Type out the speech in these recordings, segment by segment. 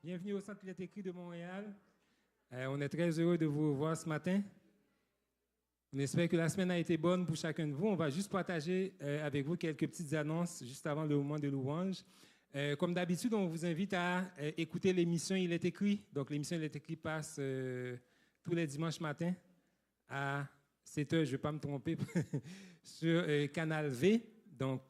Bienvenue au Centre Lettres Écrits de Montréal. On est très heureux de vous voir ce matin. On espère que la semaine a été bonne pour chacun de vous. On va juste partager avec vous quelques petites annonces juste avant le moment de louange. Comme d'habitude, on vous invite à écouter l'émission Il est écrit. Donc, l'émission Il est écrit passe tous les dimanches matins à 7 heures, je ne vais pas me tromper, sur Canal V. Donc,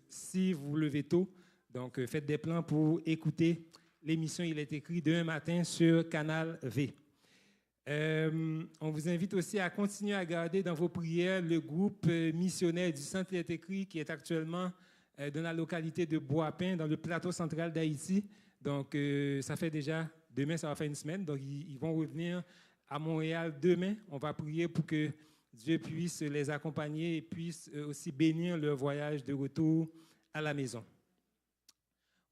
si vous vous levez tôt, donc faites des plans pour écouter l'émission Il est écrit demain matin sur Canal V. On vous invite aussi à continuer à garder dans vos prières le groupe missionnaire du Centre Il est écrit qui est actuellement dans la localité de Bois-Pin, dans le plateau central d'Haïti. Donc, ça fait déjà, demain, ça va faire une semaine. Donc, ils vont revenir à Montréal demain. On va prier pour que Dieu puisse les accompagner et puisse aussi bénir leur voyage de retour à la maison.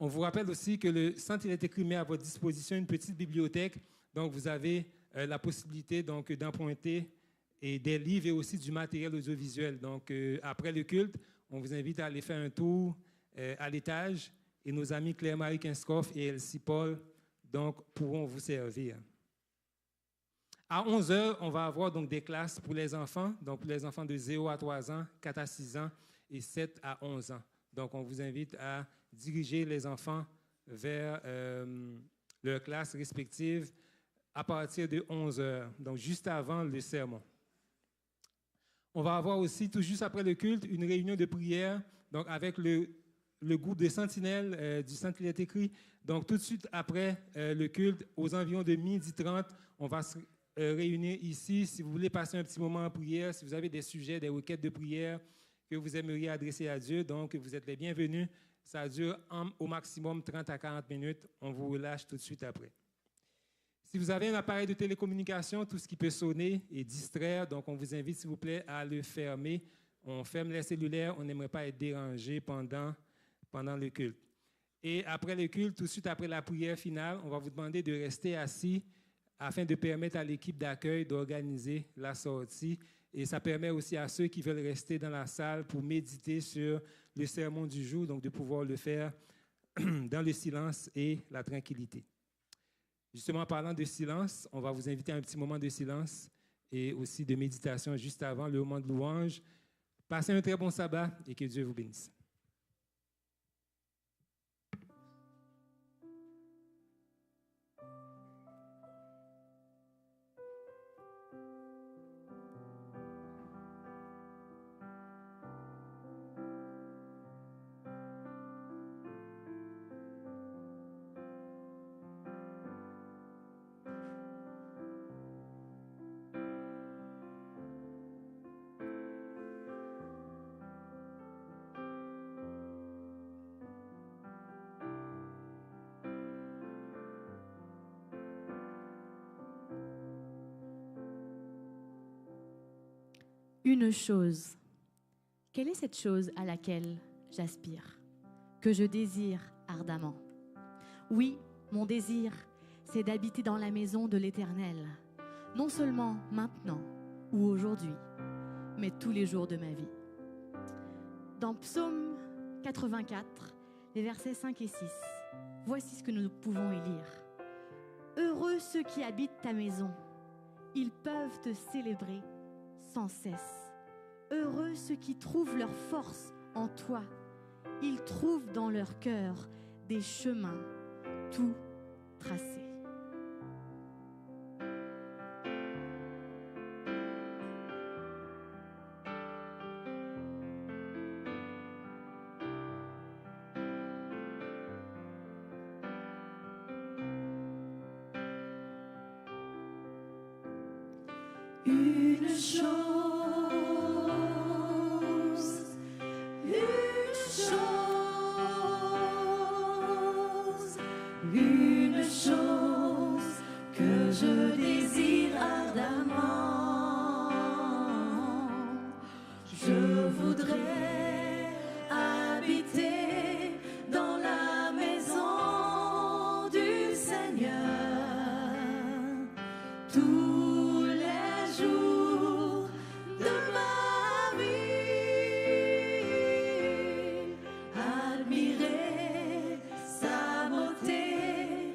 On vous rappelle aussi que le Centre Il est écrit met à votre disposition une petite bibliothèque. Donc, vous avez la possibilité d'emprunter des livres et aussi du matériel audiovisuel. Donc, après le culte, on vous invite à aller faire un tour à l'étage et nos amis Claire-Marie Kinskoff et Elsie Paul pourront vous servir. À 11h, on va avoir donc des classes pour les enfants, donc pour les enfants de 0 à 3 ans, 4 à 6 ans et 7 à 11 ans. Donc, on vous invite à diriger les enfants vers leurs classes respectives à partir de 11h, donc juste avant le sermon. On va avoir aussi, tout juste après le culte, une réunion de prière donc avec le groupe de sentinelles du Centre Il est écrit. Donc, tout de suite après le culte, aux environs de 12h30, on va se réunir ici. Si vous voulez passer un petit moment en prière, si vous avez des sujets, des requêtes de prière que vous aimeriez adresser à Dieu, donc vous êtes les bienvenus. Ça dure au maximum 30 à 40 minutes. On vous relâche tout de suite après. Si vous avez un appareil de télécommunication, tout ce qui peut sonner et distraire, donc on vous invite, s'il vous plaît, à le fermer. On ferme les cellulaires, on n'aimerait pas être dérangé pendant le culte. Et après le culte, tout de suite après la prière finale, on va vous demander de rester assis afin de permettre à l'équipe d'accueil d'organiser la sortie. Et ça permet aussi à ceux qui veulent rester dans la salle pour méditer sur le sermon du jour, donc de pouvoir le faire dans le silence et la tranquillité. Justement, en parlant de silence, on va vous inviter à un petit moment de silence et aussi de méditation juste avant le moment de louange. Passez un très bon sabbat et que Dieu vous bénisse. Une chose. Quelle est cette chose à laquelle j'aspire, que je désire ardemment? Oui, mon désir, c'est d'habiter dans la maison de l'Éternel, non seulement maintenant ou aujourd'hui, mais tous les jours de ma vie. Dans Psaume 84, les versets 5 et 6, voici ce que nous pouvons y lire. Heureux ceux qui habitent ta maison, ils peuvent te célébrer sans cesse. Heureux ceux qui trouvent leur force en toi. Ils trouvent dans leur cœur des chemins tout tracés. Une chose. Une chose que je désire ardemment, je voudrais habiter dans la maison du Seigneur tous les jours de ma vie, admirer sa beauté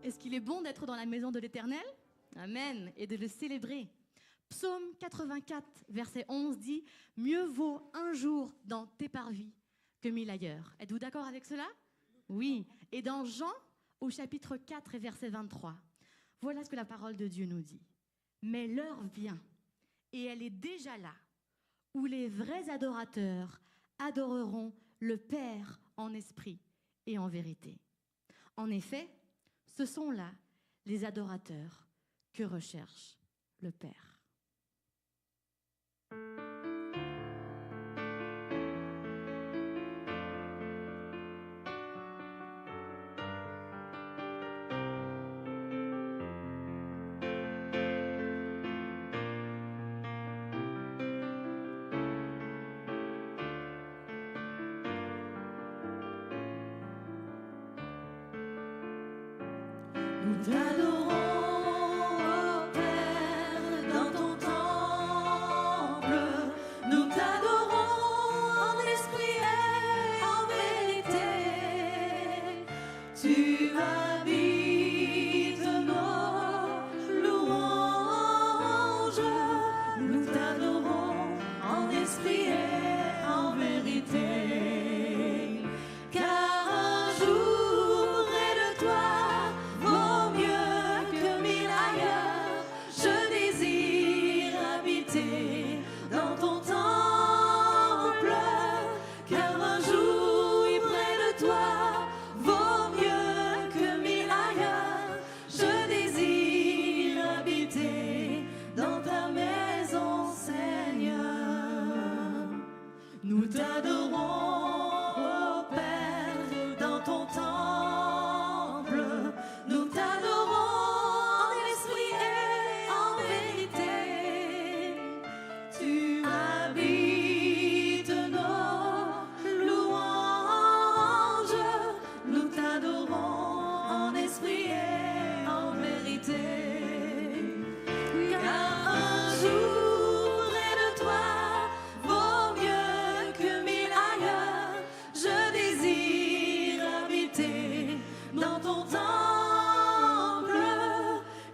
Est-ce qu'il est bon d'être dans la maison de l'Éternel? Amen. Et de le célébrer. Psaume 84, verset 11 dit « Mieux vaut un jour dans tes parvis que 1000 ailleurs. » Êtes-vous d'accord avec cela? Oui. Et dans Jean, au chapitre 4 et verset 23, voilà ce que la parole de Dieu nous dit. « Mais l'heure vient, et elle est déjà là, où les vrais adorateurs adoreront le Père en esprit et en vérité. En effet, ce sont là les adorateurs que recherche le Père. » Nous t'adorons, ô Père, dans ton temple. Nous t'adorons en esprit et en vérité. Tu habites nos louanges. Nous t'adorons en esprit et en vérité. Car un jour près de toi vaut mieux que 1000 ailleurs. Je désire habiter dans ton temple. Car un jour près de toi vaut mieux que 1000 ailleurs. Je désire habiter dans ta maison, Seigneur. Nous t'adorons, ô Père, dans ton temple. Nous t'adorons en esprit et en vérité. Tu habites nos louanges. Nous t'adorons en esprit et en vérité. Car un jour près de toi vaut mieux que 1000 ailleurs. Je désire habiter dans ton temple.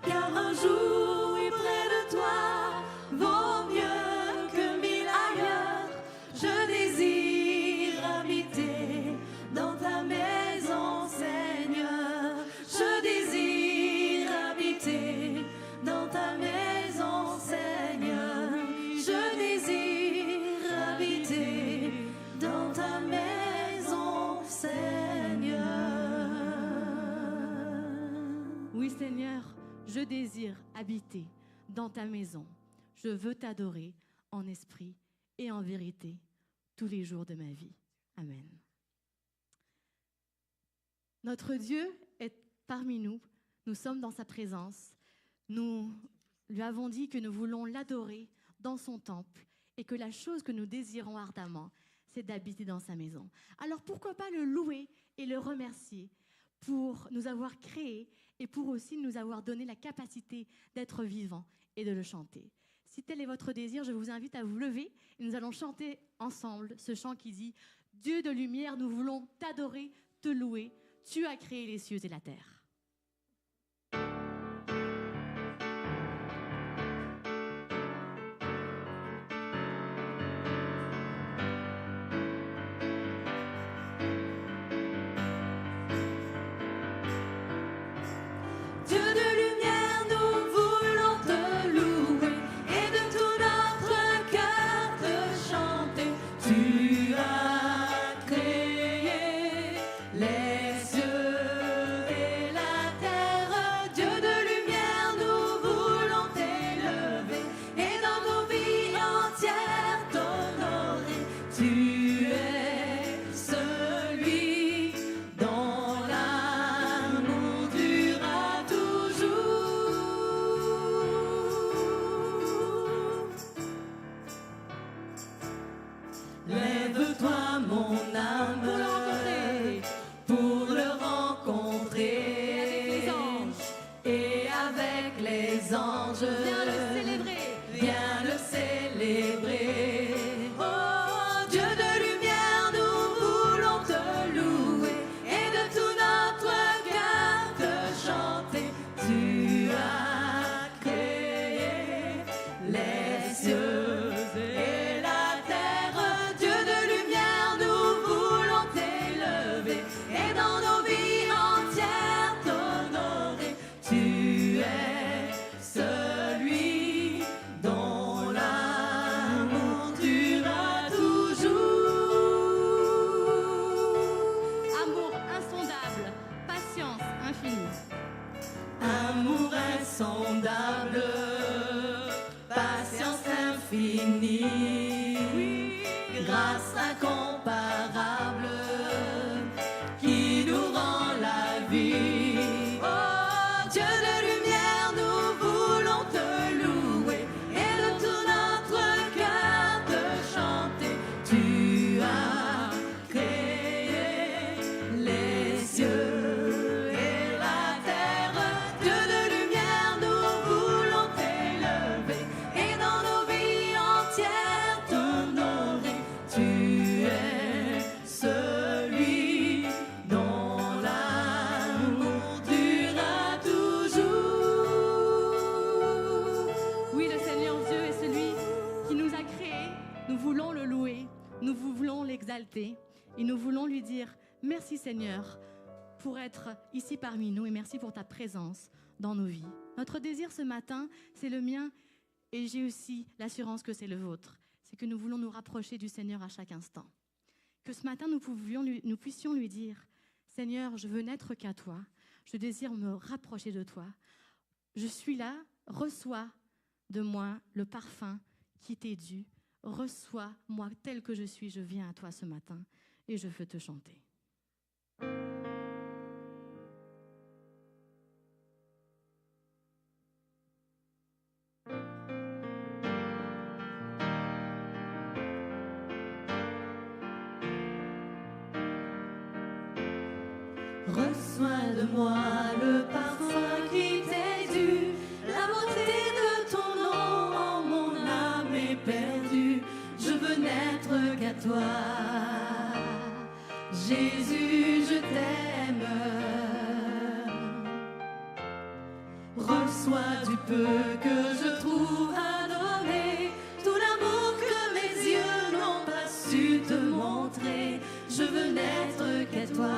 Car un jour près de toi vaut mieux que 1000 ailleurs. Je désire habiter dans ta maison, Seigneur. Je désire habiter dans ta maison, Seigneur. Je désire habiter dans ta maison, Seigneur. Oui Seigneur, je désire habiter dans ta maison. Je veux t'adorer en esprit et en vérité tous les jours de ma vie. Amen. Notre Dieu est parmi nous. Nous sommes dans sa présence. Nous lui avons dit que nous voulons l'adorer dans son temple et que la chose que nous désirons ardemment, c'est d'habiter dans sa maison. Alors pourquoi pas le louer et le remercier pour nous avoir créés et pour aussi nous avoir donné la capacité d'être vivants et de le chanter. Si tel est votre désir, je vous invite à vous lever et nous allons chanter ensemble ce chant qui dit « Dieu de lumière, nous voulons t'adorer, te louer. Tu as créé les cieux et la terre. » Dieu de lumière, nous voulons te louer et de tout notre cœur te chanter. Tu as créé les cieux et la terre. Dieu de lumière, nous voulons t'élever et dans nos vies entières t'honorer. Tu es celui dont l'amour dure à toujours. Lève-toi mon âme pour le rencontrer Les anges, et avec les anges viens le célébrer. viens le célébrer. Oh Dieu de lumière, nous voulons te louer et de tout notre cœur te chanter. insondable, patience infinie, grâce incomparable qui nous rend la vie. Oh Dieu de lumière, nous voulons te louer et de tout notre cœur te chanter. Tu as créé les cieux et la terre. Dieu de lumière, nous voulons t'élever et dans nos vies entières t'honorer. Tu es celui dont l'amour durera toujours. Oui, le Seigneur Dieu est celui qui nous a créés. Nous voulons le louer, nous voulons l'exalter et nous voulons lui dire merci Seigneur pour être ici parmi nous et merci pour ta présence dans nos vies. Notre désir ce matin, c'est le mien et j'ai aussi l'assurance que c'est le vôtre. C'est que nous voulons nous rapprocher du Seigneur à chaque instant. Que ce matin, nous puissions lui dire Seigneur, je veux n'être qu'à toi. Je désire me rapprocher de toi. Je suis là, reçois de moi le parfum qui t'est dû. Reçois-moi tel que je suis. Je viens à toi ce matin et je veux te chanter. Reçois de moi le parfum qui t'est dû, la beauté de ton nom en mon âme éperdue. Je veux n'être qu'à toi, Jésus, je t'aime. Reçois du peu que je trouve à donner, tout l'amour que mes yeux n'ont pas su te montrer. Je veux n'être qu'à toi,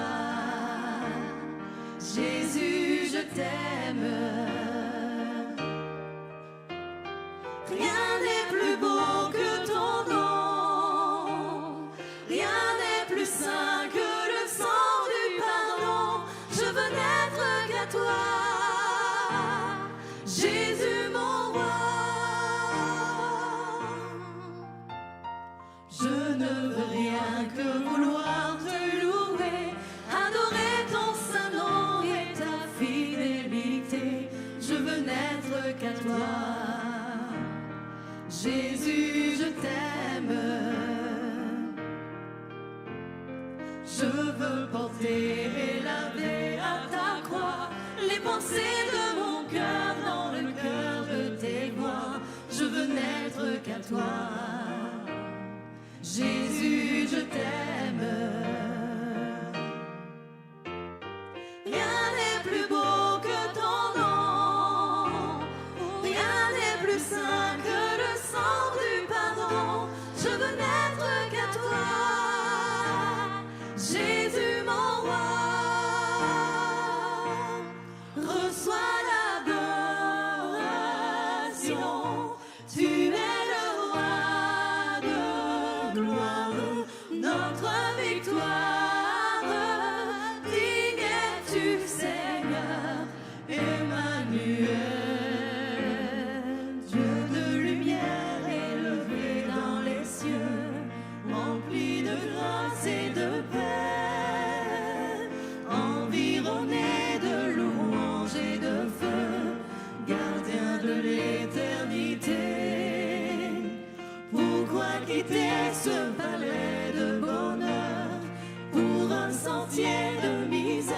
Jésus, je t'aime. Rien n'est plus beau que ton nom, rien n'est plus saint que le sang du pardon. Je veux n'être qu'à toi, Jésus mon roi. Je ne veux rien que vouloir te louer, adorer ton saint nom et ta fidélité. Je veux n'être qu'à toi, Jésus, je t'aime. Je veux porter et laver à ta croix les pensées de mon cœur dans le cœur de tes voix. Je veux n'être qu'à toi, Jésus, je t'aime. Rien n'est plus beau que ton nom, rien n'est plus saint que le sang du pardon. Je veux n'être qu'à toi, Jésus mon roi. Reçois l'adoration, tu es le roi de gloire, notre victoire. Digne es-tu, Seigneur, Emmanuel, Dieu de lumière élevé dans les cieux, rempli de grâce et de paix, environné de louanges et de feu, gardien de l'éternité. Pourquoi quitter ce palais de bonheur pour un sentier de misère?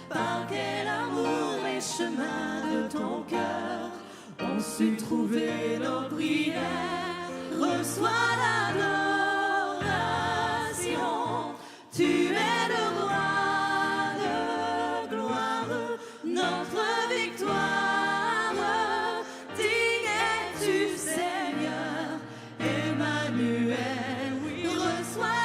Par quel amour les chemins de ton cœur ont su trouver nos prières? Reçois l'adoration, tu es le roi de gloire, notre victoire. Digne es-tu, Seigneur, Emmanuel. Reçois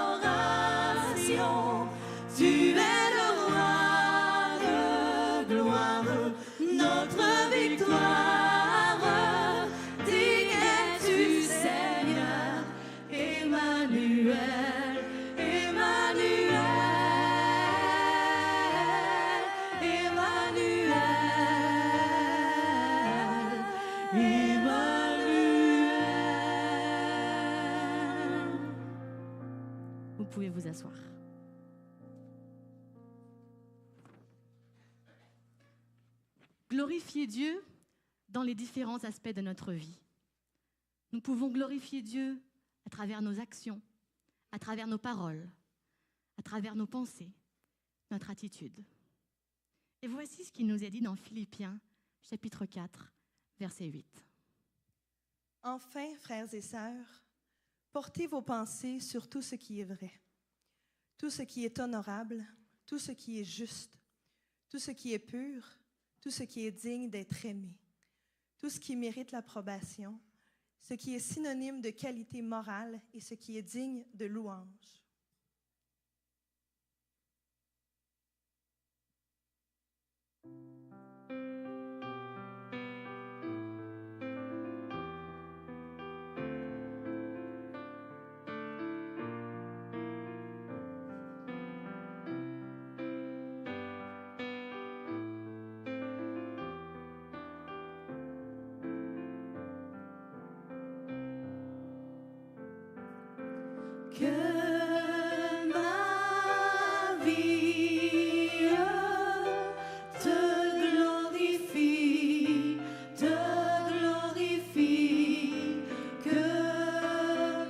l'adoration, tu es le roi de gloire, notre victoire. Digne es-tu, Seigneur. pouvez vous asseoir. Glorifier Dieu dans les différents aspects de notre vie. Nous pouvons glorifier Dieu à travers nos actions, à travers nos paroles, à travers nos pensées, notre attitude. Et voici ce qu'il nous est dit dans Philippiens, chapitre 4, verset 8. Enfin, frères et sœurs, portez vos pensées sur tout ce qui est vrai, tout ce qui est honorable, tout ce qui est juste, tout ce qui est pur, tout ce qui est digne d'être aimé, tout ce qui mérite l'approbation, ce qui est synonyme de qualité morale et ce qui est digne de louange. Que ma vie te glorifie, que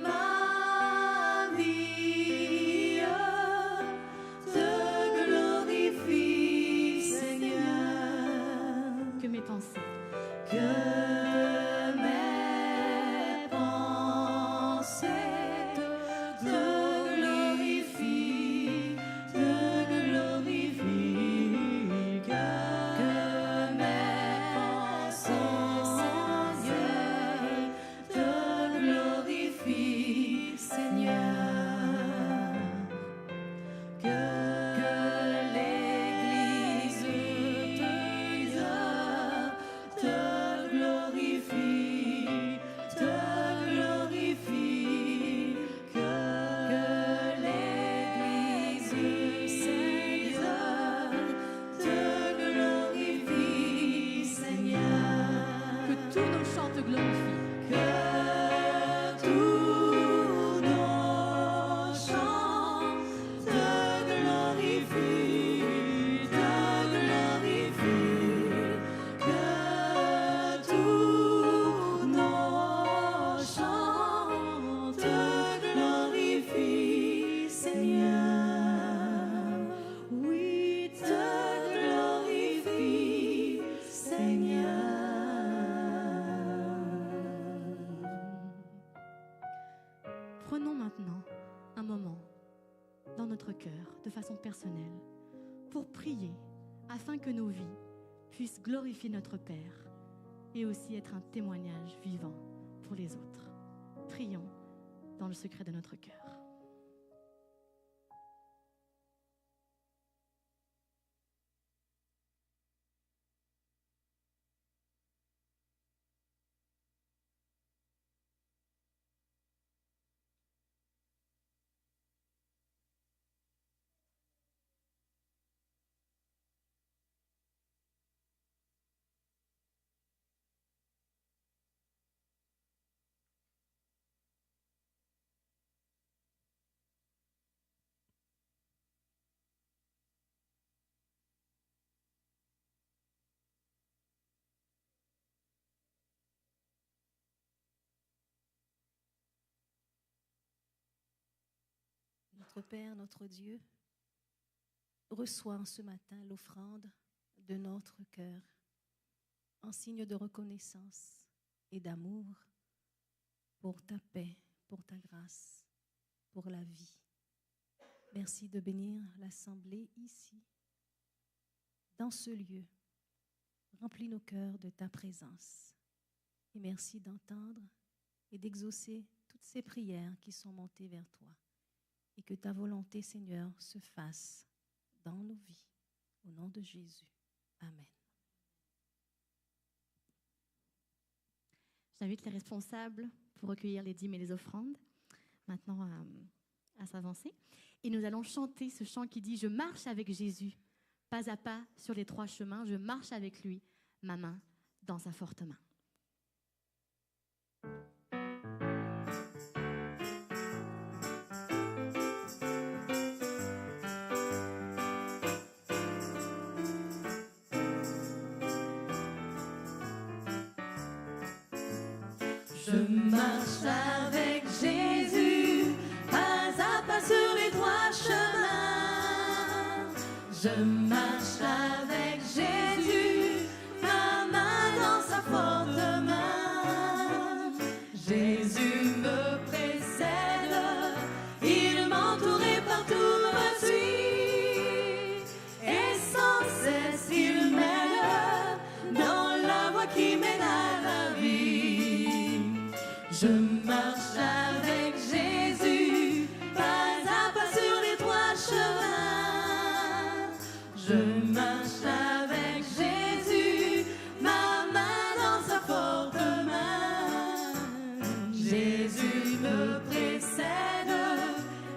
ma vie te glorifie, Seigneur. Que mes pensées, Que mes pensées te glorifient, que mes pensées te glorifient, Seigneur. Que l'Église te glorifie, que l'Église Seigneur te glorifie, Seigneur. que tous nos chants te glorifient. Que tous nos chants te glorifient, que tous nos chants te glorifient, Seigneur. Oui, te glorifie, Seigneur. Prenons maintenant un moment dans notre cœur, de façon personnelle, pour prier afin que nos vies puissent glorifier notre Père et aussi être un témoignage vivant pour les autres. Prions dans le secret de notre cœur. Notre Père, notre Dieu, reçois ce matin l'offrande de notre cœur en signe de reconnaissance et d'amour pour ta paix, pour ta grâce, pour la vie. Merci de bénir l'assemblée ici, dans ce lieu. Remplis nos cœurs de ta présence. Et merci d'entendre et d'exaucer toutes ces prières qui sont montées vers toi. Et que ta volonté, Seigneur, se fasse dans nos vies. Au nom de Jésus. Amen. J'invite les responsables pour recueillir les dîmes et les offrandes, maintenant à s'avancer. Et nous allons chanter ce chant qui dit « Je marche avec Jésus, pas à pas sur les 3 chemins, je marche avec lui, ma main dans sa forte main. » Je marche avec Jésus, pas à pas sur les droits chemins. Je marche avec Jésus, ma main dans sa forte main. Jésus me précède, il m'entoure et partout me suit. Et sans cesse il m'aide dans la voie qui mène à la vie. Je marche avec Jésus, pas à pas sur les droits chemins. Je marche avec Jésus, ma main dans sa forte main. Jésus me précède,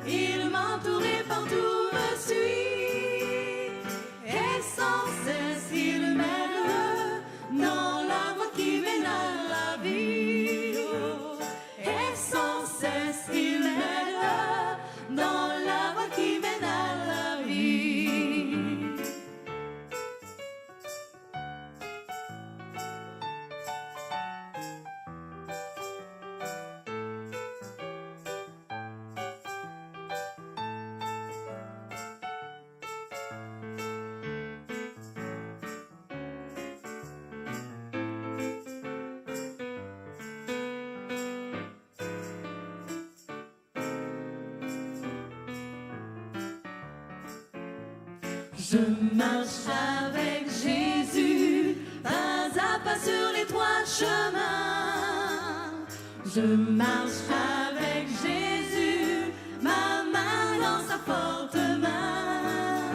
il m'entoure et partout me suit. Et sans cesse il m'aide dans la voie qui mène à la vie. Et sans cesse il m'aide dans la voie qui mène à la vie. Je marche avec Jésus, pas à pas sur les trois chemins. Je marche avec Jésus, ma main dans sa forte main.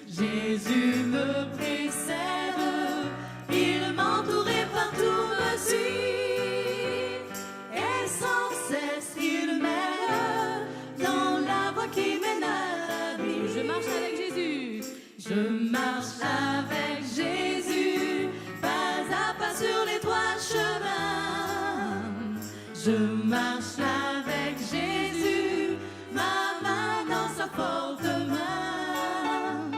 Jésus me précède, il m'entoure et partout me suit. Et sans cesse il m'aide dans la voie qui mène à la vie. Je marche avec Jésus. Je marche avec Jésus, pas à pas sur les trois chemins. Je marche avec Jésus, ma main dans sa forte main.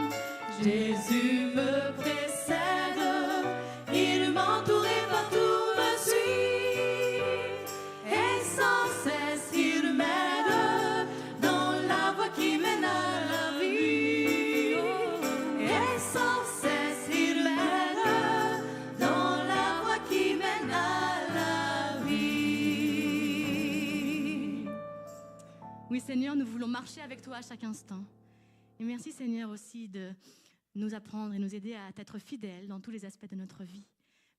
Jésus me précède, il m'entoure et partout me suit. Et sans cesse il m'aide dans la voie qui mène à la vie. Et sans cesse il m'aide dans la voie qui mène à la vie. Oui, Seigneur, nous voulons marcher avec toi à chaque instant. Et merci, Seigneur, aussi de nous apprendre et nous aider à être fidèles dans tous les aspects de notre vie.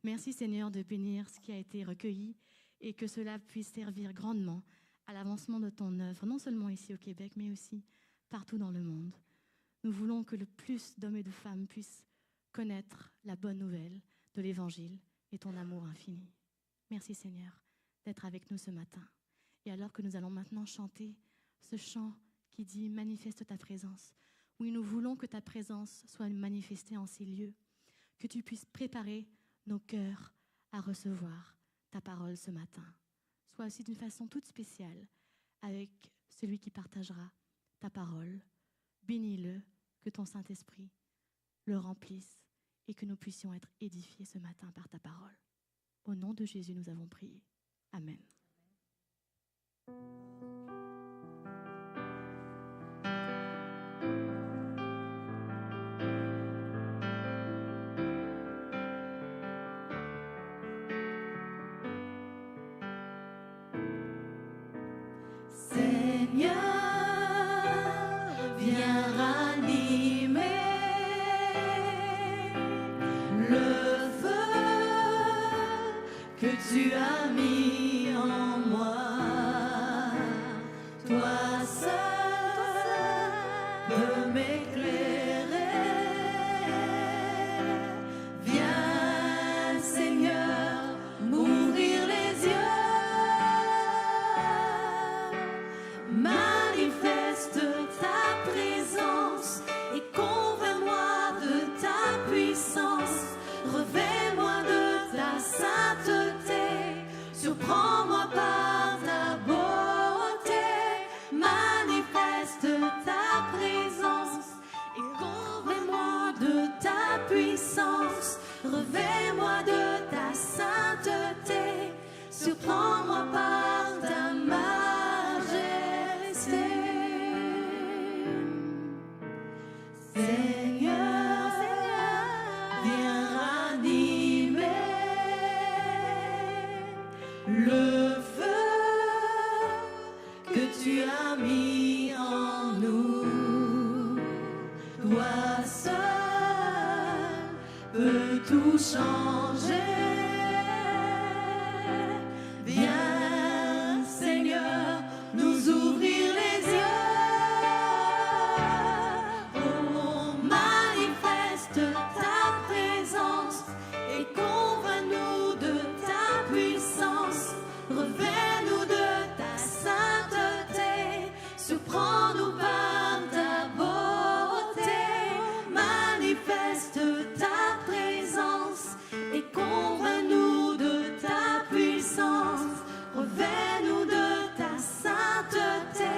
Merci, Seigneur, de bénir ce qui a été recueilli et que cela puisse servir grandement à l'avancement de ton œuvre, non seulement ici au Québec, mais aussi partout dans le monde. Nous voulons que le plus d'hommes et de femmes puissent connaître la bonne nouvelle de l'Évangile et ton amour infini. Merci, Seigneur, d'être avec nous ce matin. Et alors que nous allons maintenant chanter ce chant qui dit « Manifeste ta présence », oui, nous voulons que ta présence soit manifestée en ces lieux, que tu puisses préparer nos cœurs à recevoir ta parole ce matin. Sois aussi d'une façon toute spéciale avec celui qui partagera ta parole. Bénis-le, que ton Saint-Esprit le remplisse et que nous puissions être édifiés ce matin par ta parole. Au nom de Jésus, nous avons prié. Amen. Seigneur, viens ranimer le feu que tu as mis en moi. Toi seul peux m'éclairer. Viens, Seigneur, m'ouvrir les yeux. Manifeste ta présence et convainc-moi de ta puissance. Revêt-moi de ta sainteté, surprends-moi par ta beauté. Manifeste ta présence et convainc-moi de ta puissance. Revêt-moi de ta sainteté, surprends-moi par ta majesté. Seigneur, viens ranimer le feu que tu as mis en nous. Toi seul peux tout changer. Viens, Seigneur, nous ouvrir les yeux. Oh, manifeste ta présence et convainc-nous de ta puissance. Revêt-nous de ta sainteté, surprends-nous par ta beauté. Manifeste ta présence et convainc-nous de ta puissance. Revêt-nous de ta sainteté,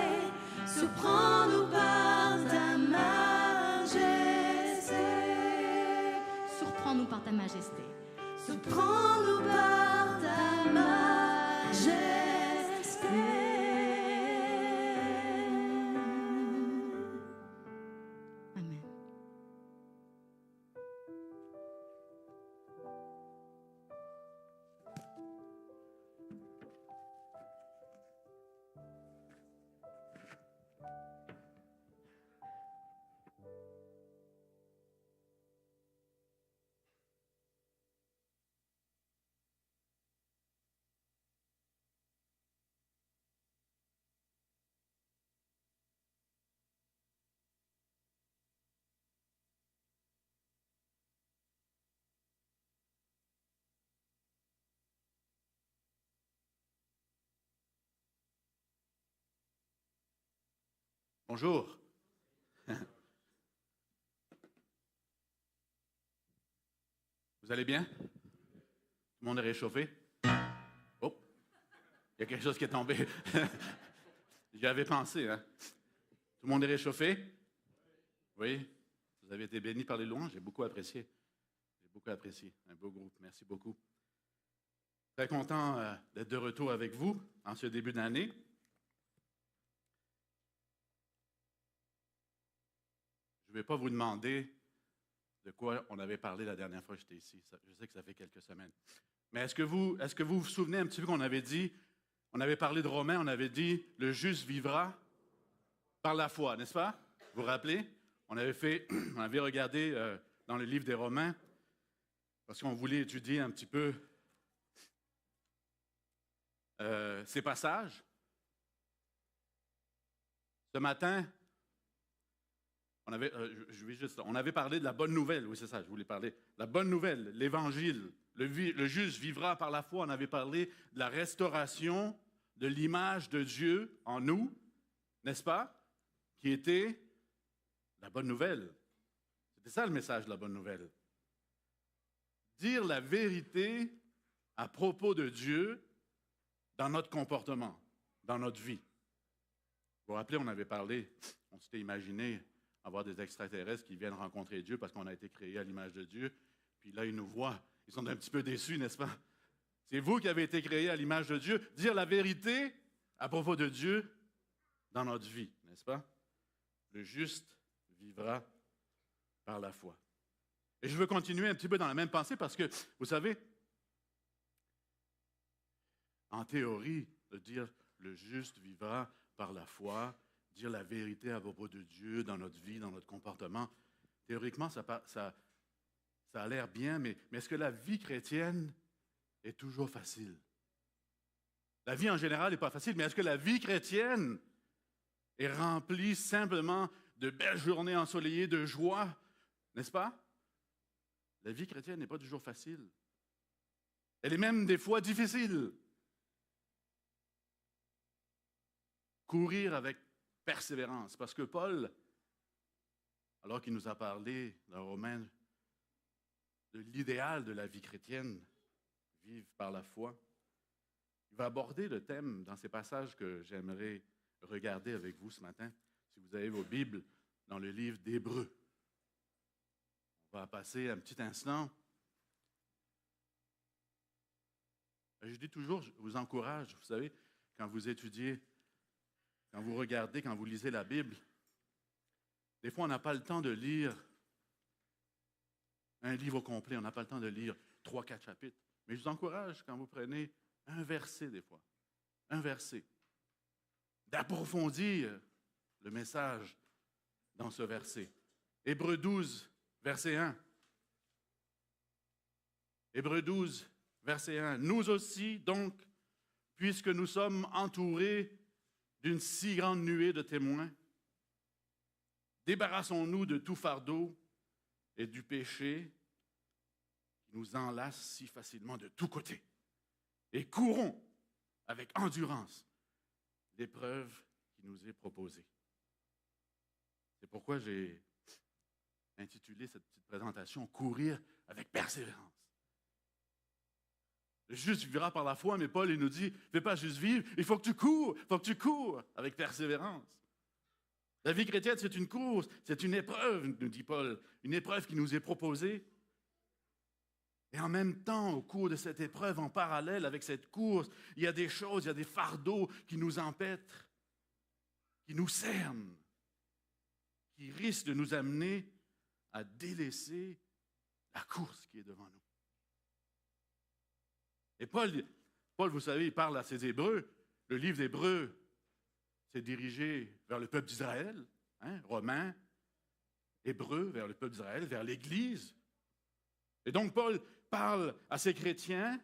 surprends-nous par ta majesté. Surprends-nous par ta majesté. Surprends-nous par ta majesté. Amen. Bonjour. Vous allez bien? Tout le monde est réchauffé? Oh! Il y a quelque chose qui est tombé. J'y avais pensé, hein? Tout le monde est réchauffé? Oui? Vous avez été bénis par les louanges? J'ai beaucoup apprécié. J'ai beaucoup apprécié. Un beau groupe. Merci beaucoup. Très content d'être de retour avec vous en ce début d'année. Je ne vais pas vous demander de quoi on avait parlé la dernière fois que j'étais ici. Je sais que ça fait quelques semaines. Mais est-ce que vous vous souvenez un petit peu qu'on avait dit, on avait parlé de Romains, on avait dit « le juste vivra par la foi », n'est-ce pas? Vous vous rappelez? On avait regardé dans le livre des Romains parce qu'on voulait étudier un petit peu ces passages. Ce matin, on avait parlé de la bonne nouvelle. Oui, c'est ça, je voulais parler. La bonne nouvelle, l'Évangile, le juste vivra par la foi. On avait parlé de la restauration de l'image de Dieu en nous, n'est-ce pas? Qui était la bonne nouvelle. C'était ça le message de la bonne nouvelle. Dire la vérité à propos de Dieu dans notre comportement, dans notre vie. Vous vous rappelez, on avait parlé, on s'était imaginé avoir des extraterrestres qui viennent rencontrer Dieu parce qu'on a été créés à l'image de Dieu. Puis là, ils nous voient. Ils sont un petit peu déçus, n'est-ce pas? C'est vous qui avez été créés à l'image de Dieu. Dire la vérité à propos de Dieu dans notre vie, n'est-ce pas? Le juste vivra par la foi. Et je veux continuer un petit peu dans la même pensée parce que, vous savez, en théorie, de dire le juste vivra par la foi, dire la vérité à propos de Dieu dans notre vie, dans notre comportement, théoriquement, ça a l'air bien, mais est-ce que la vie chrétienne est toujours facile? La vie en général n'est pas facile, mais est-ce que la vie chrétienne est remplie simplement de belles journées ensoleillées, de joie, n'est-ce pas? La vie chrétienne n'est pas toujours facile. Elle est même des fois difficile. Courir avec persévérance, parce que Paul, alors qu'il nous a parlé dans Romains de l'idéal de la vie chrétienne, vivre par la foi, il va aborder le thème dans ces passages que j'aimerais regarder avec vous ce matin, si vous avez vos Bibles, dans le livre d'Hébreux. On va passer un petit instant Je dis toujours, je vous encourage, vous savez, quand vous étudiez, quand vous regardez, quand vous lisez la Bible, des fois, on n'a pas le temps de lire un livre complet, on n'a pas le temps de lire 3-4 chapitres. Mais je vous encourage, quand vous prenez un verset des fois, un verset, d'approfondir le message dans ce verset. Hébreux 12, verset 1. Hébreux 12, verset 1. Nous aussi, donc, puisque nous sommes entourés d'une si grande nuée de témoins, débarrassons-nous de tout fardeau et du péché qui nous enlace si facilement de tous côtés et courons avec endurance l'épreuve qui nous est proposée. C'est pourquoi j'ai intitulé cette petite présentation « Courir avec persévérance ». Le juste vivra par la foi, mais Paul il nous dit « Fais pas juste vivre, il faut que tu cours avec persévérance ». La vie chrétienne, c'est une course, c'est une épreuve, nous dit Paul, une épreuve qui nous est proposée. Et en même temps, au cours de cette épreuve, en parallèle avec cette course, il y a des choses, il y a des fardeaux qui nous empêtrent, qui nous cernent, qui risquent de nous amener à délaisser la course qui est devant nous. Et Paul, vous savez, il parle à ses Hébreux. Le livre d'Hébreux s'est dirigé vers le peuple d'Israël, Romains, Hébreux, vers le peuple d'Israël, vers l'Église. Et donc Paul parle à ces chrétiens,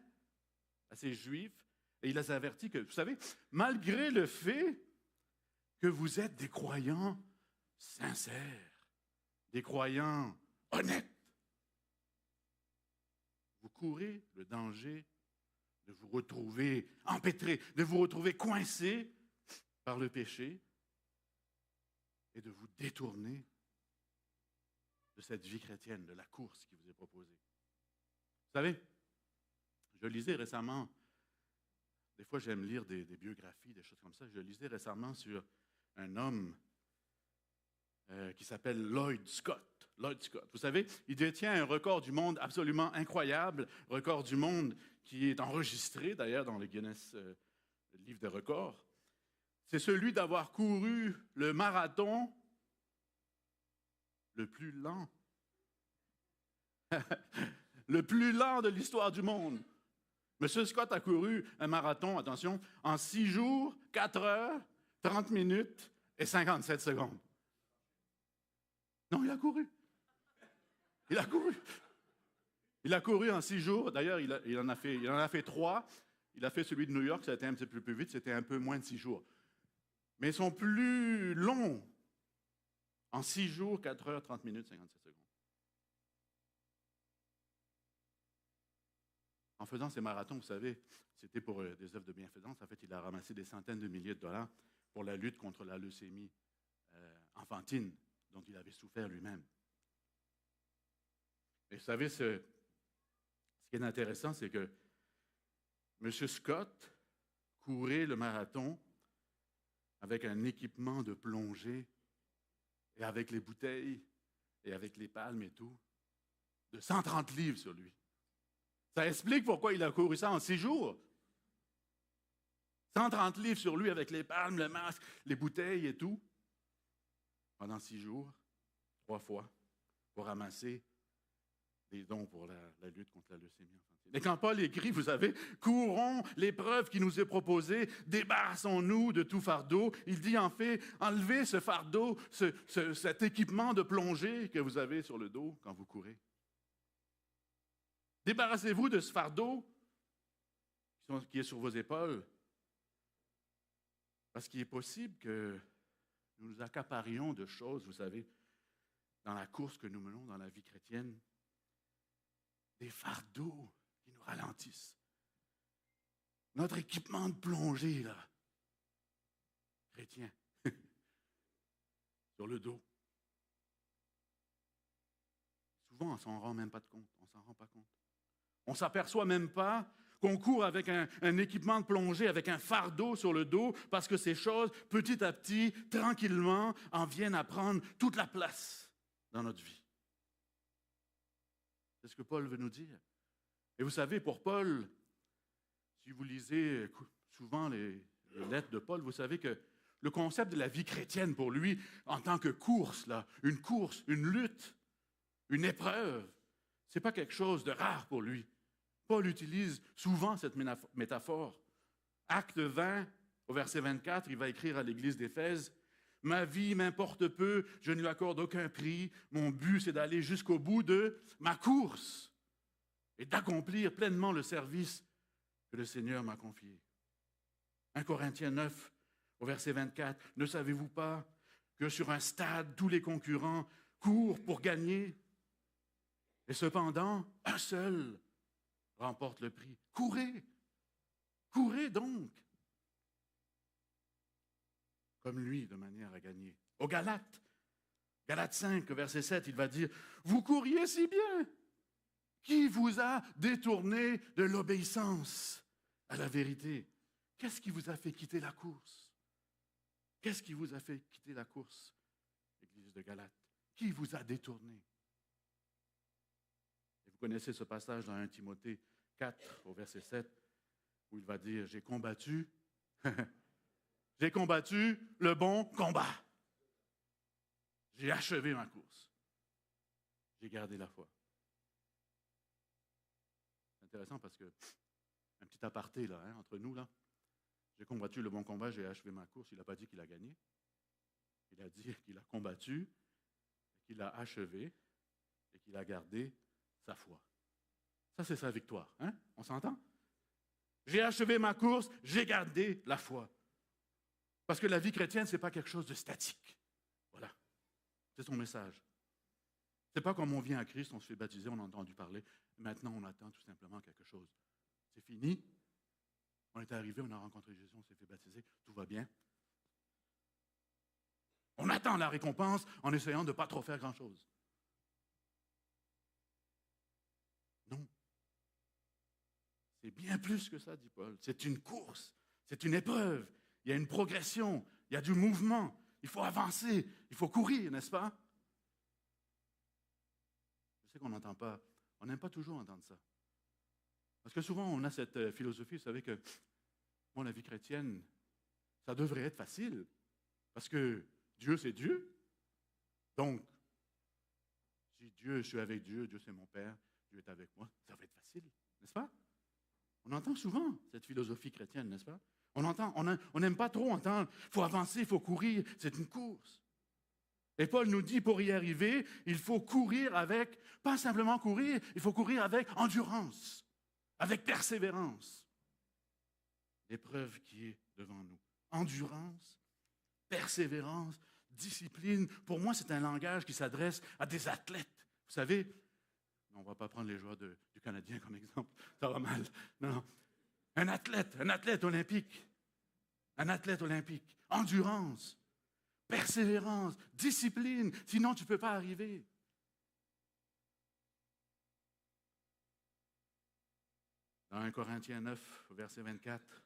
à ces Juifs, et il les avertit que, vous savez, malgré le fait que vous êtes des croyants sincères, des croyants honnêtes, vous courez le danger de vous retrouver empêtrés, de vous retrouver coincés par le péché et de vous détourner de cette vie chrétienne, de la course qui vous est proposée. Vous savez, je lisais récemment, des fois j'aime lire des biographies, des choses comme ça, je lisais récemment sur un homme qui s'appelle Lloyd Scott. Lloyd Scott, vous savez, il détient un record du monde absolument incroyable, record du monde qui est enregistré d'ailleurs dans le Guinness, le livre des records. C'est celui d'avoir couru le marathon le plus lent. Le plus lent de l'histoire du monde. M. Scott a couru un marathon, attention, en 6 jours, 4 heures, 30 minutes et 57 secondes. Non, il a couru. Il a couru. Il a couru en 6 jours. D'ailleurs, il en a fait 3. Il a fait celui de New York, ça a été un petit peu plus vite, c'était un peu moins de 6 jours. Mais son plus long, en 6 jours, 4 heures, 30 minutes, 57 secondes. En faisant ces marathons, vous savez, c'était pour des œuvres de bienfaisance. En fait, il a ramassé des centaines de milliers de dollars pour la lutte contre la leucémie enfantine dont il avait souffert lui-même. Et vous savez, ce qui est intéressant, c'est que M. Scott courait le marathon avec un équipement de plongée et avec les bouteilles et avec les palmes et tout, de 130 livres sur lui. Ça explique pourquoi il a couru ça en 6 jours. 130 livres sur lui avec les palmes, le masque, les bouteilles et tout. Pendant 6 jours, 3 fois, pour ramasser des dons pour la lutte contre la leucémie infantile. Et quand Paul écrit, vous savez, courons l'épreuve qui nous est proposée, débarrassons-nous de tout fardeau. Il dit en fait, enlevez ce fardeau, cet équipement de plongée que vous avez sur le dos quand vous courez. Débarrassez-vous de ce fardeau qui est sur vos épaules. Parce qu'il est possible que nous nous accaparions de choses, vous savez, dans la course que nous menons dans la vie chrétienne, des fardeaux qui nous ralentissent. Notre équipement de plongée, là, chrétien, sur le dos. Souvent, on ne s'en rend même pas compte. On ne s'en rend pas compte. On ne s'aperçoit même pas qu'on court avec un équipement de plongée, avec un fardeau sur le dos, parce que ces choses, petit à petit, tranquillement, en viennent à prendre toute la place dans notre vie. C'est ce que Paul veut nous dire. Et vous savez, pour Paul, si vous lisez souvent les lettres de Paul, vous savez que le concept de la vie chrétienne pour lui, en tant que course, une lutte, une épreuve, ce n'est pas quelque chose de rare pour lui. Paul utilise souvent cette métaphore. Acte 20, au verset 24, il va écrire à l'église d'Éphèse, « Ma vie m'importe peu, je ne lui accorde aucun prix. Mon but, c'est d'aller jusqu'au bout de ma course et d'accomplir pleinement le service que le Seigneur m'a confié. » 1 Corinthiens 9, au verset 24, « Ne savez-vous pas que sur un stade, tous les concurrents courent pour gagner? Et cependant, un seul remporte le prix. Courez! Courez donc! Comme lui, de manière à gagner. » Aux Galates, Galates 5, verset 7, il va dire, « Vous couriez si bien! Qui vous a détourné de l'obéissance à la vérité? » Qu'est-ce qui vous a fait quitter la course? Qu'est-ce qui vous a fait quitter la course, l'Église de Galates? Qui vous a détourné? Et vous connaissez ce passage dans 1 Timothée 4, au verset 7, où il va dire, « J'ai combattu, j'ai combattu le bon combat. J'ai achevé ma course. J'ai gardé la foi. » C'est intéressant parce que, un petit aparté là, entre nous, là, j'ai combattu le bon combat, j'ai achevé ma course. Il n'a pas dit qu'il a gagné. Il a dit qu'il a combattu, qu'il a achevé et qu'il a gardé sa foi. Ça, c'est sa victoire. Hein? On s'entend? J'ai achevé ma course, j'ai gardé la foi. Parce que la vie chrétienne, ce n'est pas quelque chose de statique. Voilà. C'est son message. Ce n'est pas comme on vient à Christ, on se fait baptiser, on a entendu parler. Maintenant, on attend tout simplement quelque chose. C'est fini. On est arrivé, on a rencontré Jésus, on s'est fait baptiser, tout va bien. On attend la récompense en essayant de ne pas trop faire grand-chose. Non. C'est bien plus que ça, dit Paul. C'est une course, c'est une épreuve. Il y a une progression, il y a du mouvement. Il faut avancer, il faut courir, n'est-ce pas? Je sais qu'on n'entend pas, on n'aime pas toujours entendre ça. Parce que souvent, on a cette philosophie, vous savez que, moi, la vie chrétienne, ça devrait être facile. Parce que Dieu, c'est Dieu. Donc, si je suis avec Dieu, Dieu c'est mon Père, Dieu est avec moi, ça va être facile, n'est-ce pas? On entend souvent cette philosophie chrétienne, n'est-ce pas? On n'aime pas trop entendre, il faut avancer, il faut courir, c'est une course. Et Paul nous dit, pour y arriver, il faut courir avec, pas simplement courir, il faut courir avec endurance. Avec persévérance, l'épreuve qui est devant nous. Endurance, persévérance, discipline. Pour moi, c'est un langage qui s'adresse à des athlètes. Vous savez, on ne va pas prendre les joueurs du Canadien comme exemple, ça va mal. Non. Un athlète olympique. Un athlète olympique. Endurance, persévérance, discipline. Sinon, tu ne peux pas arriver. Dans 1 Corinthiens 9, verset 24,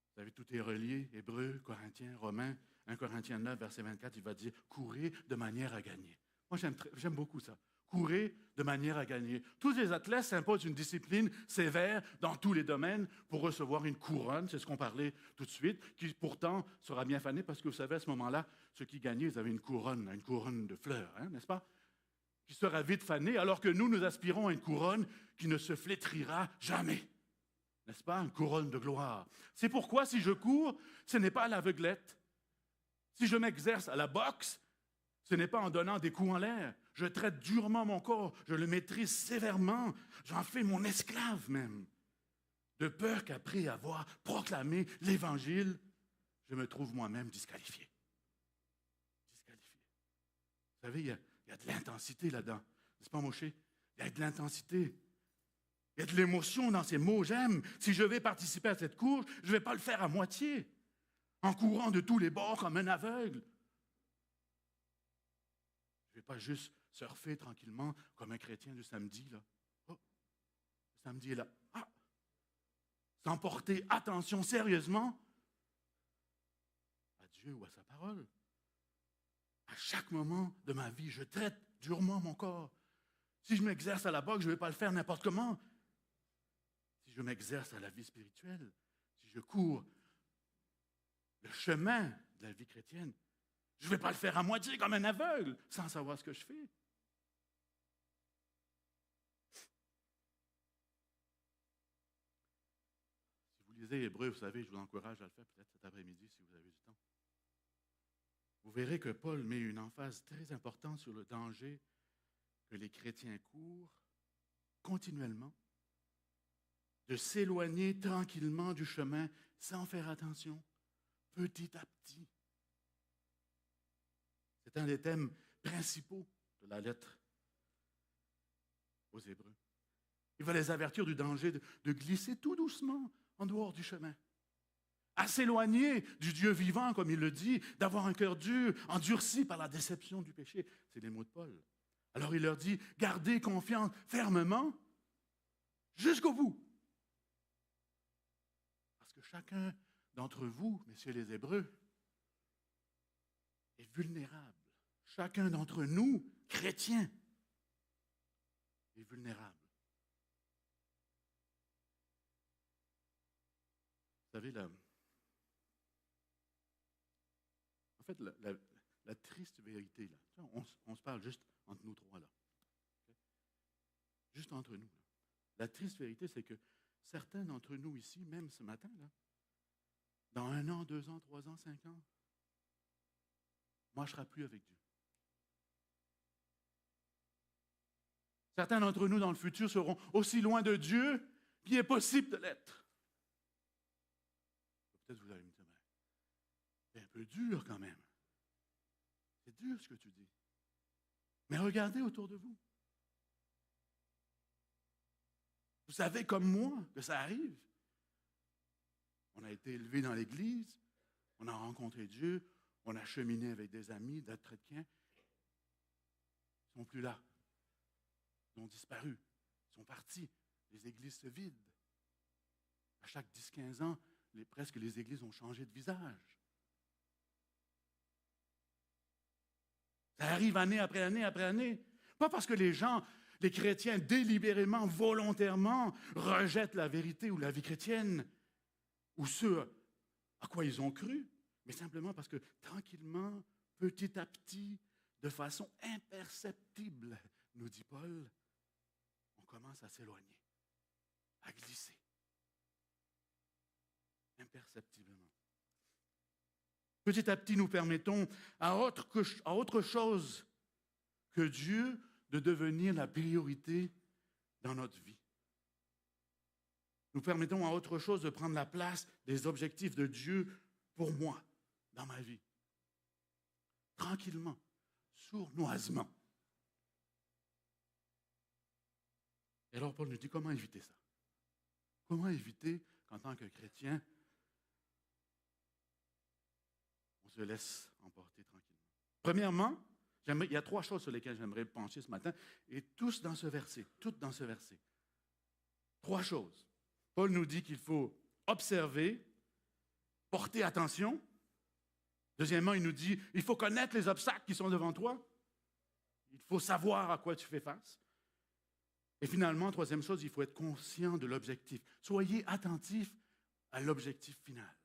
vous savez, tout est relié, Hébreux, Corinthiens, Romains. 1 Corinthiens 9, verset 24, il va dire « Courez de manière à gagner ». Moi, j'aime beaucoup ça. Courez de manière à gagner. Tous les athlètes s'imposent une discipline sévère dans tous les domaines pour recevoir une couronne, c'est ce qu'on parlait tout de suite, qui pourtant sera bien fanée parce que vous savez, à ce moment-là, ceux qui gagnaient, ils avaient une couronne de fleurs, n'est-ce pas? Qui sera vite fanée, alors que nous aspirons à une couronne qui ne se flétrira jamais. N'est-ce pas? Une couronne de gloire. C'est pourquoi, si je cours, ce n'est pas à l'aveuglette. Si je m'exerce à la boxe, ce n'est pas en donnant des coups en l'air. Je traite durement mon corps, je le maîtrise sévèrement, j'en fais mon esclave même. De peur qu'après avoir proclamé l'Évangile, je me trouve moi-même disqualifié. Disqualifié. Vous savez, il y a de l'intensité là-dedans. N'est-ce pas, Moshe? Il y a de l'intensité. Il y a de l'émotion dans ces mots. J'aime. Si je vais participer à cette course, je ne vais pas le faire à moitié, en courant de tous les bords comme un aveugle. Je ne vais pas juste surfer tranquillement comme un chrétien du samedi. Là. Oh, le samedi est là. Ah! Sans porter attention sérieusement à Dieu ou à sa parole. À chaque moment de ma vie, je traite durement mon corps. Si je m'exerce à la boxe, je ne vais pas le faire n'importe comment. Si si je m'exerce à la vie spirituelle, si je cours le chemin de la vie chrétienne, je ne vais pas le faire à moitié comme un aveugle, sans savoir ce que je fais. Si vous lisez Hébreux, vous savez, je vous encourage à le faire peut-être cet après-midi si vous avez du temps. Vous verrez que Paul met une emphase très importante sur le danger que les chrétiens courent continuellement, de s'éloigner tranquillement du chemin sans faire attention, petit à petit. C'est un des thèmes principaux de la lettre aux Hébreux. Il va les avertir du danger de glisser tout doucement en dehors du chemin, à s'éloigner du Dieu vivant, comme il le dit, d'avoir un cœur dur, endurci par la déception du péché. C'est les mots de Paul. Alors il leur dit, gardez confiance fermement jusqu'au bout. Parce que chacun d'entre vous, messieurs les Hébreux, est vulnérable. Chacun d'entre nous, chrétiens, est vulnérable. Vous savez, en fait, la triste vérité, là, on se parle juste entre nous trois, là. Okay? Juste entre nous. Là. La triste vérité, c'est que certains d'entre nous ici, même ce matin, là, dans 1 an, 2 ans, 3 ans, 5 ans, moi, je ne serai plus avec Dieu. Certains d'entre nous, dans le futur, seront aussi loin de Dieu qu'il est possible de l'être. Peut-être vous allez me dire, c'est un peu dur quand même. C'est dur ce que tu dis. Mais regardez autour de vous. Vous savez comme moi que ça arrive. On a été élevé dans l'Église, on a rencontré Dieu, on a cheminé avec des amis, d'autres chrétiens. Ils ne sont plus là. Ils ont disparu. Ils sont partis. Les églises se vident. À chaque 10-15 ans, presque les églises ont changé de visage. Ça arrive année après année après année. Pas parce que les gens, les chrétiens, délibérément, volontairement, rejettent la vérité ou la vie chrétienne, ou ce à quoi ils ont cru, mais simplement parce que tranquillement, petit à petit, de façon imperceptible, nous dit Paul, on commence à s'éloigner, à glisser, imperceptiblement. Petit à petit, nous permettons à autre chose que Dieu de devenir la priorité dans notre vie. Nous permettons à autre chose de prendre la place des objectifs de Dieu pour moi, dans ma vie. Tranquillement, sournoisement. Et alors Paul nous dit comment éviter ça? Comment éviter qu'en tant que chrétien, on se laisse emporter tranquillement? Premièrement, il y a 3 choses sur lesquelles j'aimerais pencher ce matin, et toutes dans ce verset. 3 choses. Paul nous dit qu'il faut observer, porter attention. Deuxièmement, il nous dit il faut connaître les obstacles qui sont devant toi. Il faut savoir à quoi tu fais face. Et finalement, 3e chose, il faut être conscient de l'objectif. Soyez attentifs à l'objectif final.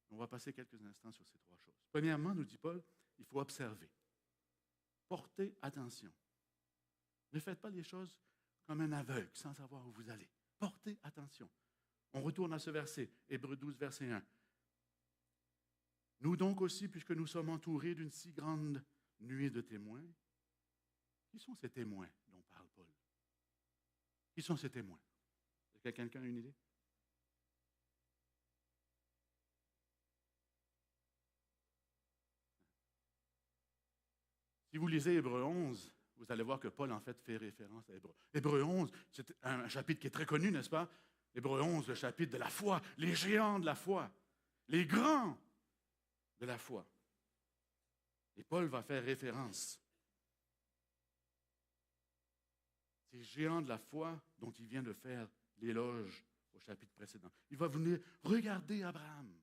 On va passer quelques instants sur ces 3 choses. Premièrement, nous dit Paul, il faut observer. Portez attention. Ne faites pas les choses comme un aveugle, sans savoir où vous allez. Portez attention. On retourne à ce verset, Hébreux 12, verset 1. Nous donc aussi, puisque nous sommes entourés d'une si grande nuée de témoins, qui sont ces témoins dont parle Paul? Qui sont ces témoins? Est-ce que quelqu'un a une idée? Si vous lisez Hébreux 11, vous allez voir que Paul, en fait, fait référence à Hébreux. Hébreux 11, c'est un chapitre qui est très connu, n'est-ce pas? Hébreux 11, le chapitre de la foi, les géants de la foi, les grands de la foi. Et Paul va faire référence. Ces géants de la foi dont il vient de faire l'éloge au chapitre précédent. Il va venir regarder Abraham.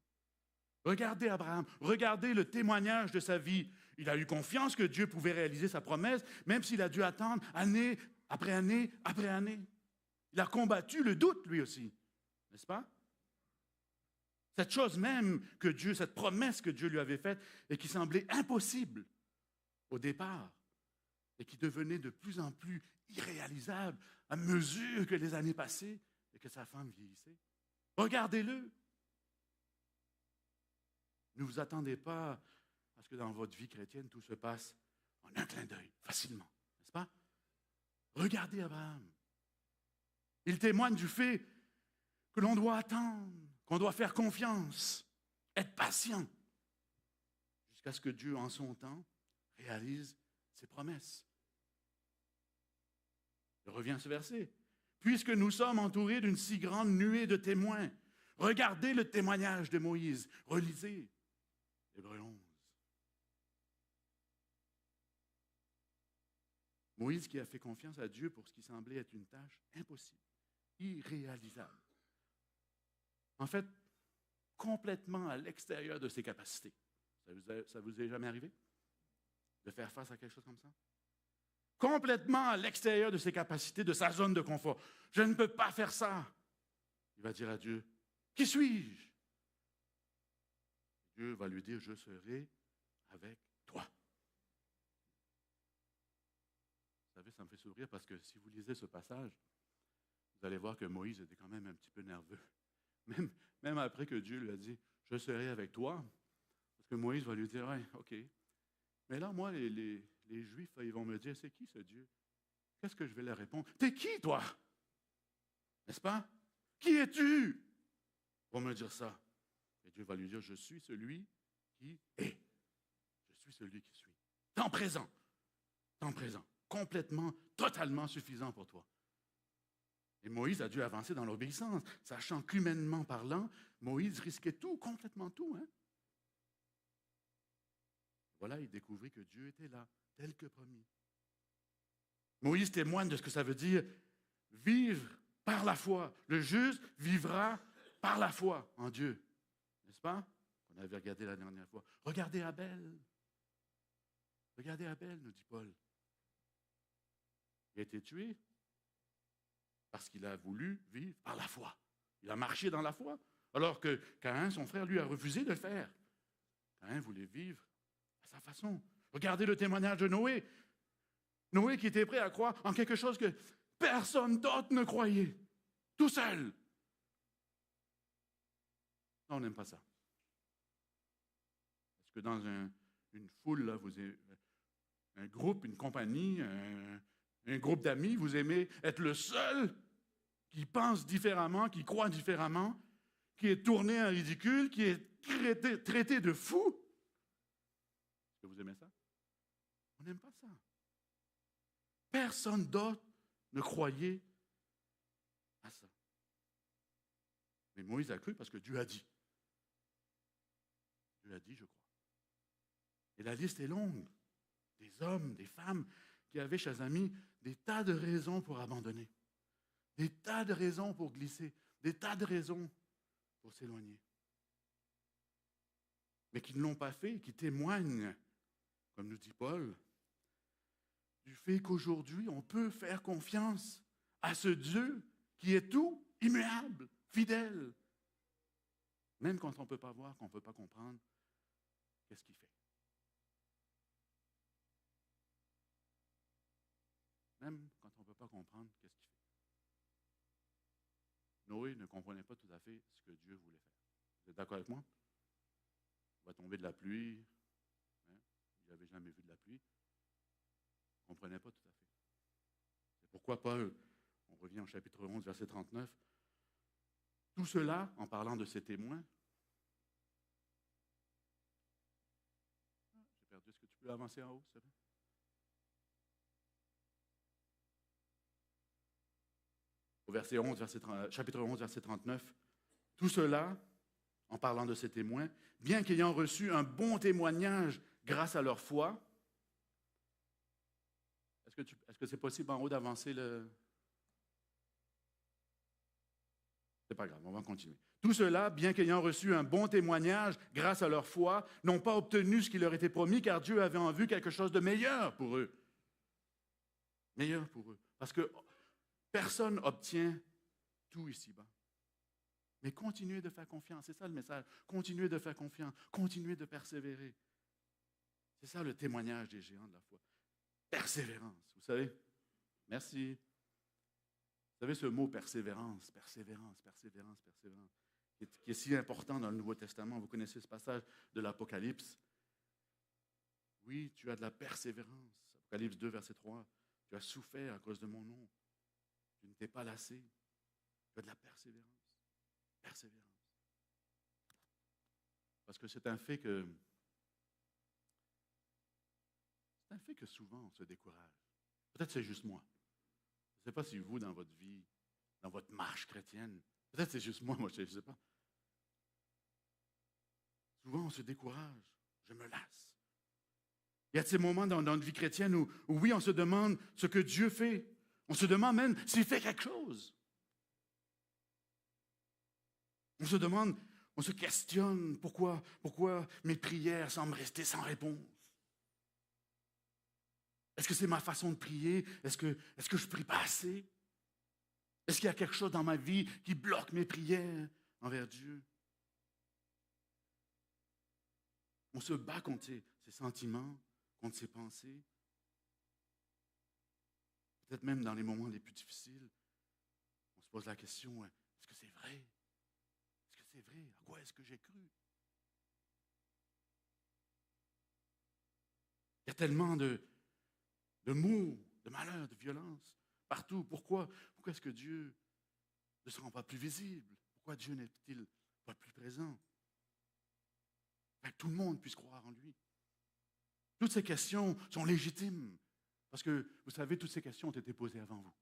Regardez Abraham, regardez le témoignage de sa vie. Il a eu confiance que Dieu pouvait réaliser sa promesse, même s'il a dû attendre année après année après année. Il a combattu le doute, lui aussi, n'est-ce pas? Cette chose même que Dieu, cette promesse que Dieu lui avait faite et qui semblait impossible au départ et qui devenait de plus en plus irréalisable à mesure que les années passaient et que sa femme vieillissait. Regardez-le. Ne vous attendez pas à ce que dans votre vie chrétienne, tout se passe en un clin d'œil, facilement, n'est-ce pas? Regardez Abraham. Il témoigne du fait que l'on doit attendre, qu'on doit faire confiance, être patient, jusqu'à ce que Dieu, en son temps, réalise ses promesses. Je reviens à ce verset. Puisque nous sommes entourés d'une si grande nuée de témoins, regardez le témoignage de Moïse. Relisez Hébreux 11. Moïse qui a fait confiance à Dieu pour ce qui semblait être une tâche impossible, irréalisable. En fait, complètement à l'extérieur de ses capacités. Ça vous est jamais arrivé de faire face à quelque chose comme ça? Complètement à l'extérieur de ses capacités, de sa zone de confort. Je ne peux pas faire ça. Il va dire à Dieu, qui suis-je? Dieu va lui dire, je serai avec toi. Vous savez, ça me fait sourire parce que si vous lisez ce passage, vous allez voir que Moïse était quand même un petit peu nerveux. Même après que Dieu lui a dit, je serai avec toi, parce que Moïse va lui dire, ouais, OK. Mais là, moi, les Juifs, ils vont me dire, c'est qui ce Dieu? Qu'est-ce que je vais leur répondre? T'es qui, toi? N'est-ce pas? Qui es-tu? Ils vont me dire ça. Et Dieu va lui dire, je suis celui qui est. Je suis celui qui suis. Temps présent. Complètement, totalement suffisant pour toi. Et Moïse a dû avancer dans l'obéissance, sachant qu'humainement parlant, Moïse risquait tout, complètement tout. Hein? Voilà, il découvrit que Dieu était là, tel que promis. Moïse témoigne de ce que ça veut dire vivre par la foi. Le juste vivra par la foi en Dieu. N'est-ce pas? On avait regardé la dernière fois. Regardez Abel. Regardez Abel, nous dit Paul. Il a été tué parce qu'il a voulu vivre par la foi. Il a marché dans la foi. Alors que Caïn, son frère, lui, a refusé de le faire. Caïn voulait vivre à sa façon. Regardez le témoignage de Noé. Noé qui était prêt à croire en quelque chose que personne d'autre ne croyait. Tout seul. Non, on n'aime pas ça. Est-ce que dans une foule, là, vous avez un groupe, une compagnie, un groupe d'amis, vous aimez être le seul qui pense différemment, qui croit différemment, qui est tourné en ridicule, qui est traité de fou? Est-ce que vous aimez ça? On n'aime pas ça. Personne d'autre ne croyait à ça. Mais Moïse a cru parce que Dieu a dit. Dieu a dit, je crois. Et la liste est longue. Des hommes, des femmes qui avaient, chers amis, des tas de raisons pour abandonner, des tas de raisons pour glisser, des tas de raisons pour s'éloigner. Mais qui ne l'ont pas fait, qui témoignent, comme nous dit Paul, du fait qu'aujourd'hui, on peut faire confiance à ce Dieu qui est tout, immuable, fidèle, même quand on ne peut pas voir, qu'on ne peut pas comprendre, qu'est-ce qu'il fait. Même quand on ne peut pas comprendre, qu'est-ce qu'il fait. Noé ne comprenait pas tout à fait ce que Dieu voulait faire. Vous êtes d'accord avec moi? Il va tomber de la pluie. Hein? Il n'avait jamais vu de la pluie. Il ne comprenait pas tout à fait. C'est pourquoi Paul, on revient au chapitre 11, verset 39, tout cela, en parlant de ces témoins, j'ai perdu, est-ce que tu peux avancer en haut, s'il te plaît? Au verset 11, chapitre 11, verset 39, tout cela, en parlant de ces témoins, bien qu'ayant reçu un bon témoignage grâce à leur foi, est-ce que c'est possible en haut d'avancer le... C'est pas grave, on va continuer. Tout cela, bien qu'ayant reçu un bon témoignage grâce à leur foi, n'ont pas obtenu ce qui leur était promis, car Dieu avait en vue quelque chose de meilleur pour eux. Meilleur pour eux. Parce que personne obtient tout ici-bas. Mais continuez de faire confiance, c'est ça le message. Continuez de faire confiance, continuez de persévérer. C'est ça le témoignage des géants de la foi. Persévérance, vous savez. Merci. Vous savez ce mot persévérance, qui est si important dans le Nouveau Testament. Vous connaissez ce passage de l'Apocalypse. Oui, tu as de la persévérance. Apocalypse 2, verset 3. Tu as souffert à cause de mon nom. Tu ne t'es pas lassé. Tu as de la persévérance. Persévérance. Parce que c'est un fait que souvent on se décourage. Peut-être c'est juste moi. Je ne sais pas si vous, dans votre vie, dans votre marche chrétienne, peut-être c'est juste moi, je ne sais pas. Souvent on se décourage. Je me lasse. Il y a de ces moments dans notre vie chrétienne où oui, on se demande ce que Dieu fait. On se demande même s'il fait quelque chose. On se demande, on se questionne pourquoi mes prières semblent rester sans réponse. Est-ce que c'est ma façon de prier? Est-ce que je ne prie pas assez? Est-ce qu'il y a quelque chose dans ma vie qui bloque mes prières envers Dieu? On se bat contre ses sentiments, contre ses pensées. Peut-être même dans les moments les plus difficiles, on se pose la question, est-ce que c'est vrai? Est-ce que c'est vrai? À quoi est-ce que j'ai cru? Il y a tellement de maux, de malheurs, de violences partout. Pourquoi est-ce que Dieu ne se rend pas plus visible? Pourquoi Dieu n'est-il pas plus présent? Que tout le monde puisse croire en lui. Toutes ces questions sont légitimes. Parce que, vous savez, toutes ces questions ont été posées avant vous.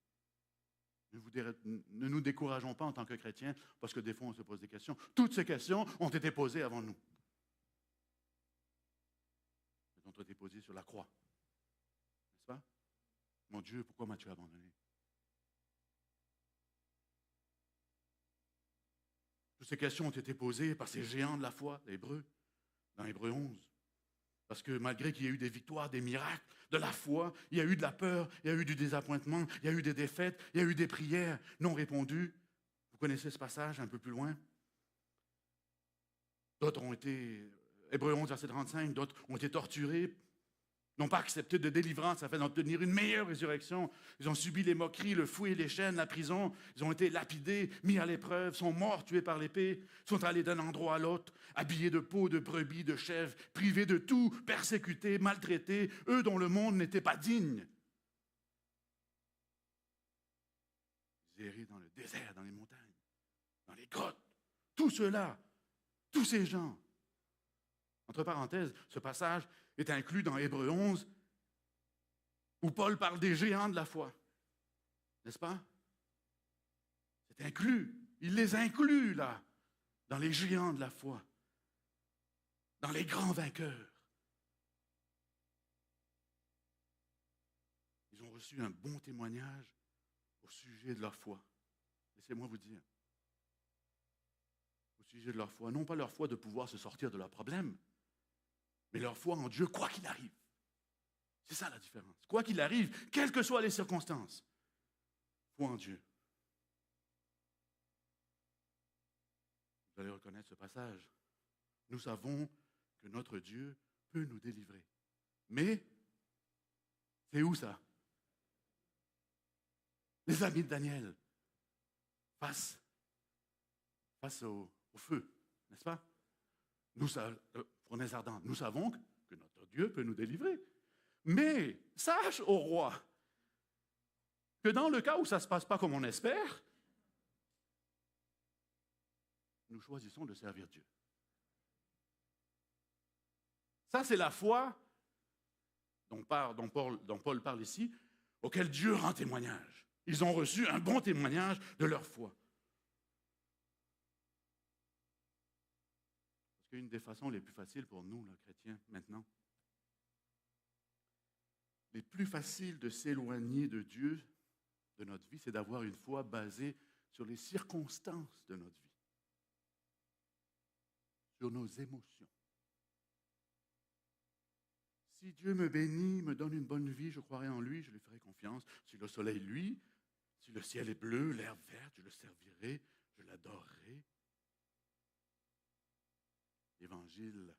Ne nous décourageons pas en tant que chrétiens, parce que des fois, on se pose des questions. Toutes ces questions ont été posées avant nous. Elles ont été posées sur la croix. N'est-ce pas? Mon Dieu, pourquoi m'as-tu abandonné? Toutes ces questions ont été posées par ces géants de la foi, les Hébreux, dans Hébreux 11. Parce que malgré qu'il y ait eu des victoires, des miracles, de la foi, il y a eu de la peur, il y a eu du désappointement, il y a eu des défaites, il y a eu des prières non répondues. Vous connaissez ce passage un peu plus loin? D'autres ont été, Hébreux 11, verset 35, d'autres ont été torturés, n'ont pas accepté de délivrance afin d'obtenir une meilleure résurrection. Ils ont subi les moqueries, le fouet, les chaînes, la prison. Ils ont été lapidés, mis à l'épreuve, sont morts, tués par l'épée, sont allés d'un endroit à l'autre, habillés de peaux, de brebis, de chèvres, privés de tout, persécutés, maltraités, eux dont le monde n'était pas digne. Ils erraient dans le désert, dans les montagnes, dans les grottes. Tout cela, tous ces gens. Entre parenthèses, ce passage est inclus dans Hébreux 11, où Paul parle des géants de la foi. N'est-ce pas? C'est inclus. Il les inclut, là, dans les géants de la foi, dans les grands vainqueurs. Ils ont reçu un bon témoignage au sujet de leur foi. Laissez-moi vous dire. Au sujet de leur foi. Non pas leur foi de pouvoir se sortir de leurs problèmes, mais leur foi en Dieu, quoi qu'il arrive. C'est ça la différence. Quoi qu'il arrive, quelles que soient les circonstances, foi en Dieu. Vous allez reconnaître ce passage. Nous savons que notre Dieu peut nous délivrer. Mais, c'est où ça? Les amis de Daniel, face au feu, n'est-ce pas? Fournaise ardente. Nous savons que notre Dieu peut nous délivrer. Mais sache, ô roi, que dans le cas où ça ne se passe pas comme on espère, nous choisissons de servir Dieu. Ça, c'est la foi dont Paul parle ici, auquel Dieu rend témoignage. Ils ont reçu un bon témoignage de leur foi. Parce qu'une des façons les plus faciles pour nous, les chrétiens, maintenant, les plus faciles de s'éloigner de Dieu, de notre vie, c'est d'avoir une foi basée sur les circonstances de notre vie, sur nos émotions. Si Dieu me bénit, me donne une bonne vie, je croirai en lui, je lui ferai confiance. Si le soleil, lui, si le ciel est bleu, l'herbe verte, je le servirai, je l'adorerai. L'Évangile,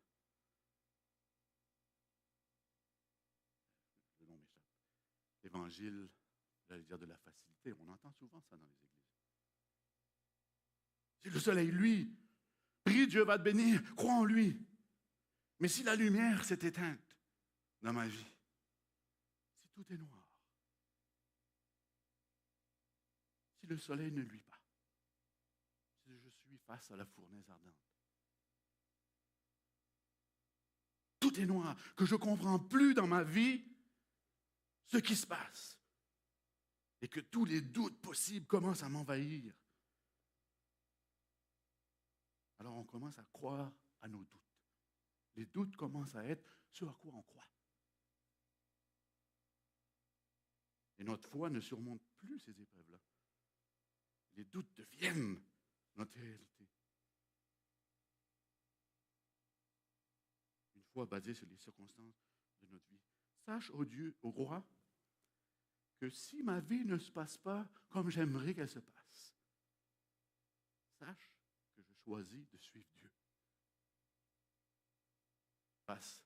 le nom m'échappe. L'Évangile, j'allais dire de la facilité. On entend souvent ça dans les églises. Si le soleil, lui, prie, Dieu va te bénir, crois en lui. Mais si la lumière s'est éteinte dans ma vie, si tout est noir, si le soleil ne luit pas, si je suis face à la fournaise ardente, tout est noir, que je ne comprends plus dans ma vie ce qui se passe et que tous les doutes possibles commencent à m'envahir, alors on commence à croire à nos doutes. Les doutes commencent à être ce à quoi on croit. Et notre foi ne surmonte plus ces épreuves-là. Les doutes deviennent notre réalité. Une foi basée sur les circonstances de notre vie. Sache, ô Dieu, ô roi, que si ma vie ne se passe pas comme j'aimerais qu'elle se passe, sache que je choisis de suivre Dieu. Face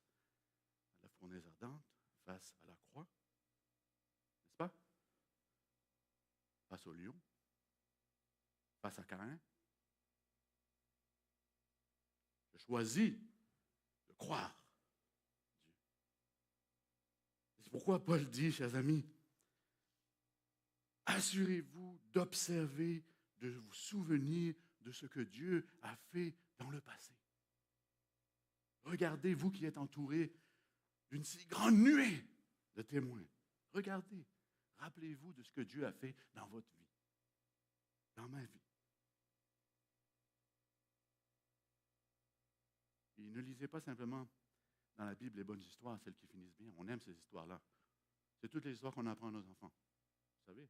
à la fournaise ardente, face à la croix, n'est-ce pas? Face au lion, face à Caïn. Je choisis de croire Dieu. C'est pourquoi Paul dit, chers amis, assurez-vous d'observer, de vous souvenir de ce que Dieu a fait dans le passé. Regardez, vous qui êtes entourés d'une si grande nuée de témoins. Regardez, rappelez-vous de ce que Dieu a fait dans votre vie, dans ma vie. Et ne lisez pas simplement dans la Bible les bonnes histoires, celles qui finissent bien. On aime ces histoires-là. C'est toutes les histoires qu'on apprend à nos enfants. Vous savez,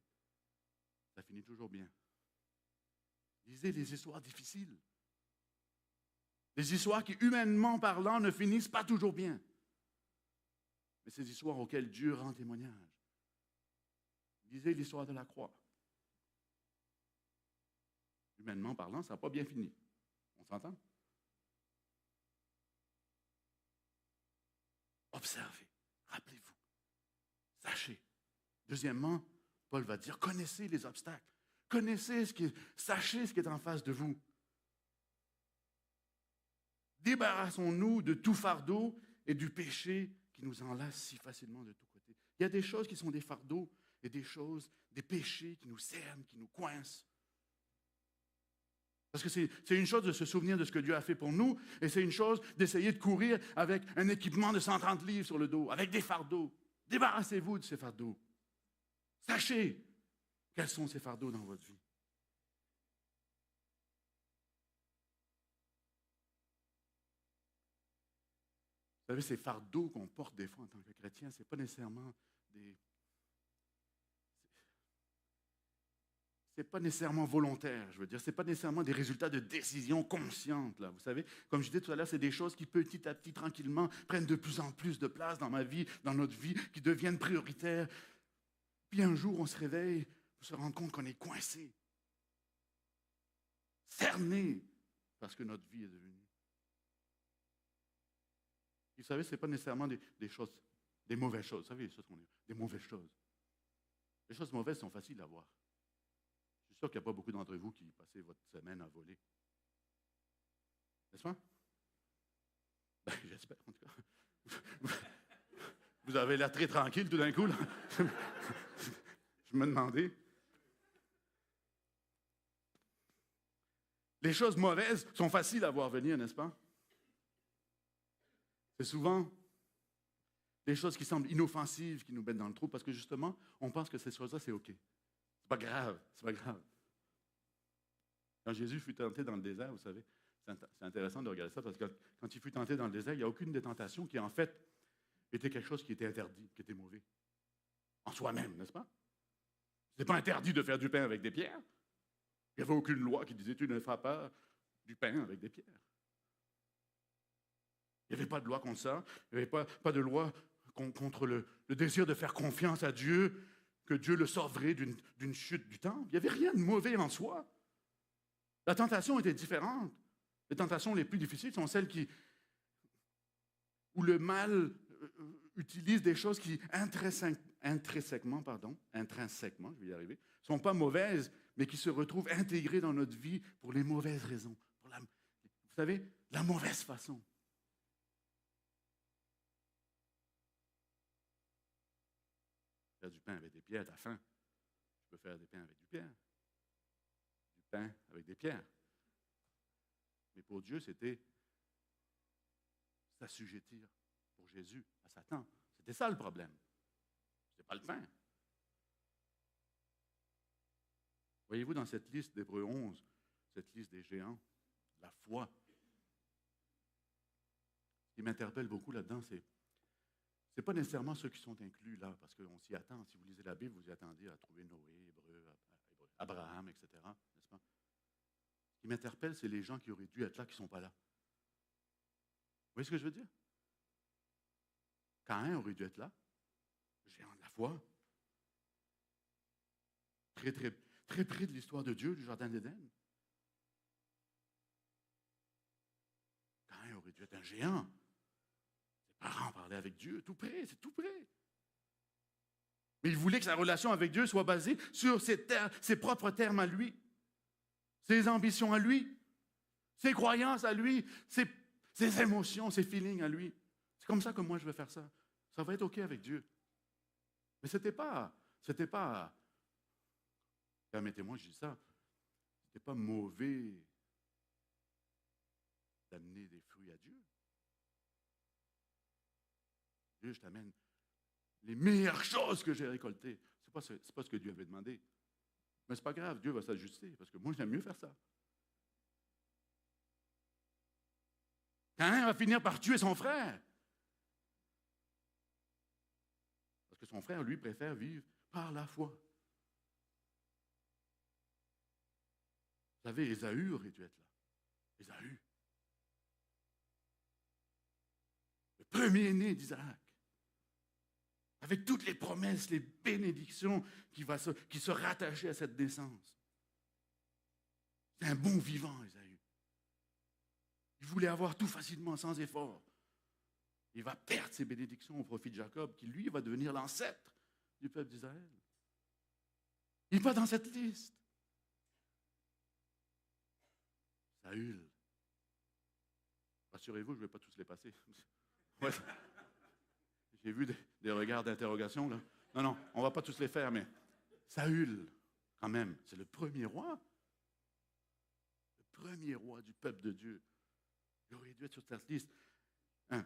ça finit toujours bien. Lisez les histoires difficiles. Des histoires qui, humainement parlant, ne finissent pas toujours bien. Mais ces histoires auxquelles Dieu rend témoignage. Lisez l'histoire de la croix. Humainement parlant, ça n'a pas bien fini. On s'entend? Observez, rappelez-vous, sachez. Deuxièmement, Paul va dire, connaissez les obstacles. Sachez ce qui est en face de vous. Débarrassons-nous de tout fardeau et du péché qui nous enlace si facilement de tous côtés. Il y a des choses qui sont des fardeaux et des péchés qui nous cernent, qui nous coincent. Parce que c'est une chose de se souvenir de ce que Dieu a fait pour nous, et c'est une chose d'essayer de courir avec un équipement de 130 livres sur le dos, avec des fardeaux. Débarrassez-vous de ces fardeaux. Sachez quels sont ces fardeaux dans votre vie. Vous savez, ces fardeaux qu'on porte des fois en tant que chrétien, ce n'est pas nécessairement c'est pas nécessairement volontaire, je veux dire. Ce n'est pas nécessairement des résultats de décisions conscientes, là. Vous savez, comme je disais tout à l'heure, c'est des choses qui petit à petit, tranquillement, prennent de plus en plus de place dans ma vie, dans notre vie, qui deviennent prioritaires. Puis un jour, on se réveille pour se rendre compte qu'on est coincé, cerné, parce que notre vie est devenue. Vous savez, ce n'est pas nécessairement des choses, des mauvaises choses. Vous savez, des mauvaises choses. Les choses mauvaises sont faciles à voir. Je suis sûr qu'il n'y a pas beaucoup d'entre vous qui passez votre semaine à voler. N'est-ce pas? Ben, j'espère, en tout cas. Vous avez l'air très tranquille tout d'un coup, là. Je me demandais. Les choses mauvaises sont faciles à voir venir, n'est-ce pas? C'est souvent des choses qui semblent inoffensives qui nous mettent dans le trou parce que justement, on pense que ces choses-là, c'est OK. C'est pas grave, c'est pas grave. Quand Jésus fut tenté dans le désert, vous savez, c'est intéressant de regarder ça parce que quand il fut tenté dans le désert, il n'y a aucune des tentations qui, en fait, était quelque chose qui était interdit, qui était mauvais. En soi-même, n'est-ce pas? Ce n'est pas interdit de faire du pain avec des pierres. Il n'y avait aucune loi qui disait tu ne feras pas du pain avec des pierres. Il n'y avait pas de loi contre ça. Il n'y avait pas de loi contre le désir de faire confiance à Dieu, que Dieu le sauverait d'une chute du temple. Il n'y avait rien de mauvais en soi. La tentation était différente. Les tentations les plus difficiles sont celles où le mal utilise des choses qui intrinsèquement, je vais y arriver, ne sont pas mauvaises, mais qui se retrouvent intégrées dans notre vie pour les mauvaises raisons. Vous savez, la mauvaise façon. Faire du pain avec des pierres, t'as faim. Tu peux faire des pains avec du pain avec des pierres. Mais pour Dieu, c'était s'assujettir pour Jésus à Satan. C'était ça le problème. Ce n'était pas le pain. Voyez-vous, dans cette liste d'Hébreux 11, cette liste des géants, la foi, ce qui m'interpelle beaucoup là-dedans, c'est pas nécessairement ceux qui sont inclus là, parce qu'on s'y attend. Si vous lisez la Bible, vous y attendez à trouver Noé, Abraham, etc. N'est-ce pas? Ce qui m'interpelle, c'est les gens qui auraient dû être là, qui ne sont pas là. Vous voyez ce que je veux dire? Caïn aurait dû être là, géant de la foi, très, très, très près de l'histoire de Dieu, du Jardin d'Éden. Caïn aurait dû être un géant. Ses parents parlaient avec Dieu, tout près, c'est tout près. Mais il voulait que sa relation avec Dieu soit basée sur ses propres termes à lui, ses ambitions à lui, ses croyances à lui, ses émotions, ses feelings à lui. C'est comme ça que moi je veux faire ça. Ça va être OK avec Dieu. Mais c'était pas, permettez-moi, je dis ça, c'était pas mauvais d'amener des fruits à Dieu. Dieu, je t'amène les meilleures choses que j'ai récoltées. C'est pas ce que Dieu avait demandé. Mais c'est pas grave, Dieu va s'ajuster, parce que moi, j'aime mieux faire ça. Caïn va finir par tuer son frère. Parce que son frère, lui, préfère vivre par la foi. Vous savez, Ésaü aurait dû être là. Ésaü. Le premier-né d'Isaac. Avec toutes les promesses, les bénédictions qui se rattachaient à cette naissance. C'est un bon vivant, Ésaü. Il voulait avoir tout facilement, sans effort. Il va perdre ses bénédictions au profit de Jacob, qui lui va devenir l'ancêtre du peuple d'Israël. Il n'est pas dans cette liste. Saül. Rassurez-vous, je ne vais pas tous les passer. Ouais. J'ai vu des regards d'interrogation, là. Non, on ne va pas tous les faire, mais Saül, quand même, c'est le premier roi. Le premier roi du peuple de Dieu. Il aurait dû être sur cette liste. Un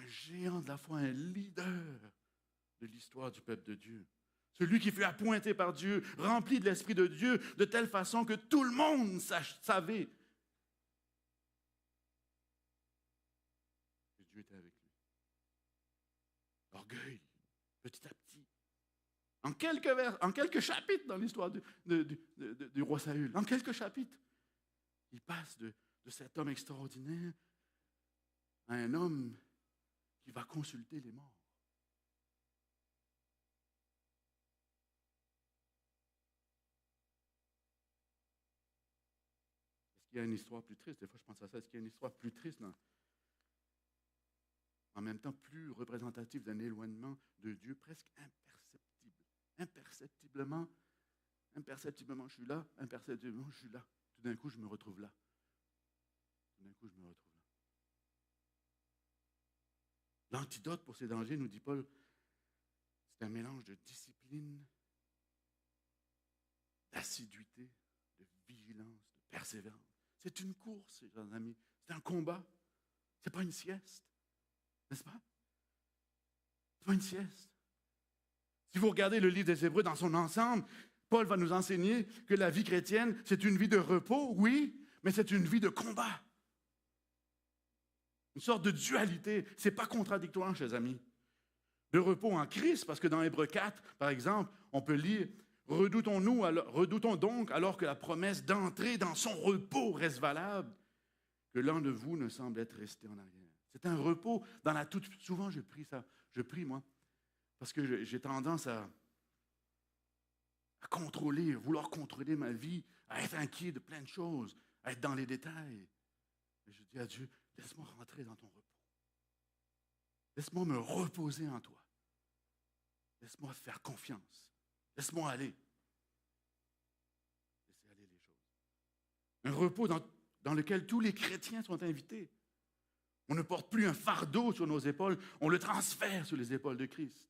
géant de la foi, un leader de l'histoire du peuple de Dieu. Celui qui fut appointé par Dieu, rempli de l'Esprit de Dieu, de telle façon que tout le monde savait que Dieu était avec lui. L'orgueil, petit à petit. En quelques chapitres dans l'histoire du roi Saül, en quelques chapitres, il passe de cet homme extraordinaire à un homme qui va consulter les morts. Est-ce qu'il y a une histoire plus triste? Des fois, je pense à ça. Est-ce qu'il y a une histoire plus triste, en même temps plus représentative d'un éloignement de Dieu presque imperceptible? Imperceptiblement, je suis là. Imperceptiblement, je suis là. Tout d'un coup, je me retrouve là. L'antidote pour ces dangers, nous dit Paul, c'est un mélange de discipline, d'assiduité, de vigilance, de persévérance. C'est une course, chers amis. C'est un combat. Ce n'est pas une sieste. N'est-ce pas? Ce n'est pas une sieste. Si vous regardez le livre des Hébreux dans son ensemble, Paul va nous enseigner que la vie chrétienne, c'est une vie de repos, oui, mais c'est une vie de combat. Une sorte de dualité. Ce n'est pas contradictoire, chers amis. De repos en Christ, parce que dans Hébreux 4, par exemple, on peut lire « Redoutons donc, alors que la promesse d'entrer dans son repos reste valable, que l'un de vous ne semble être resté en arrière. » C'est un repos dans la toute... Souvent, je prie, moi, parce que j'ai tendance à contrôler, vouloir contrôler ma vie, à être inquiet de plein de choses, à être dans les détails. Et je dis à Dieu, laisse-moi rentrer dans ton repos. Laisse-moi me reposer en toi. Laisse-moi faire confiance. Laisse-moi aller. Laissez aller les choses. Un repos dans lequel tous les chrétiens sont invités. On ne porte plus un fardeau sur nos épaules, on le transfère sur les épaules de Christ.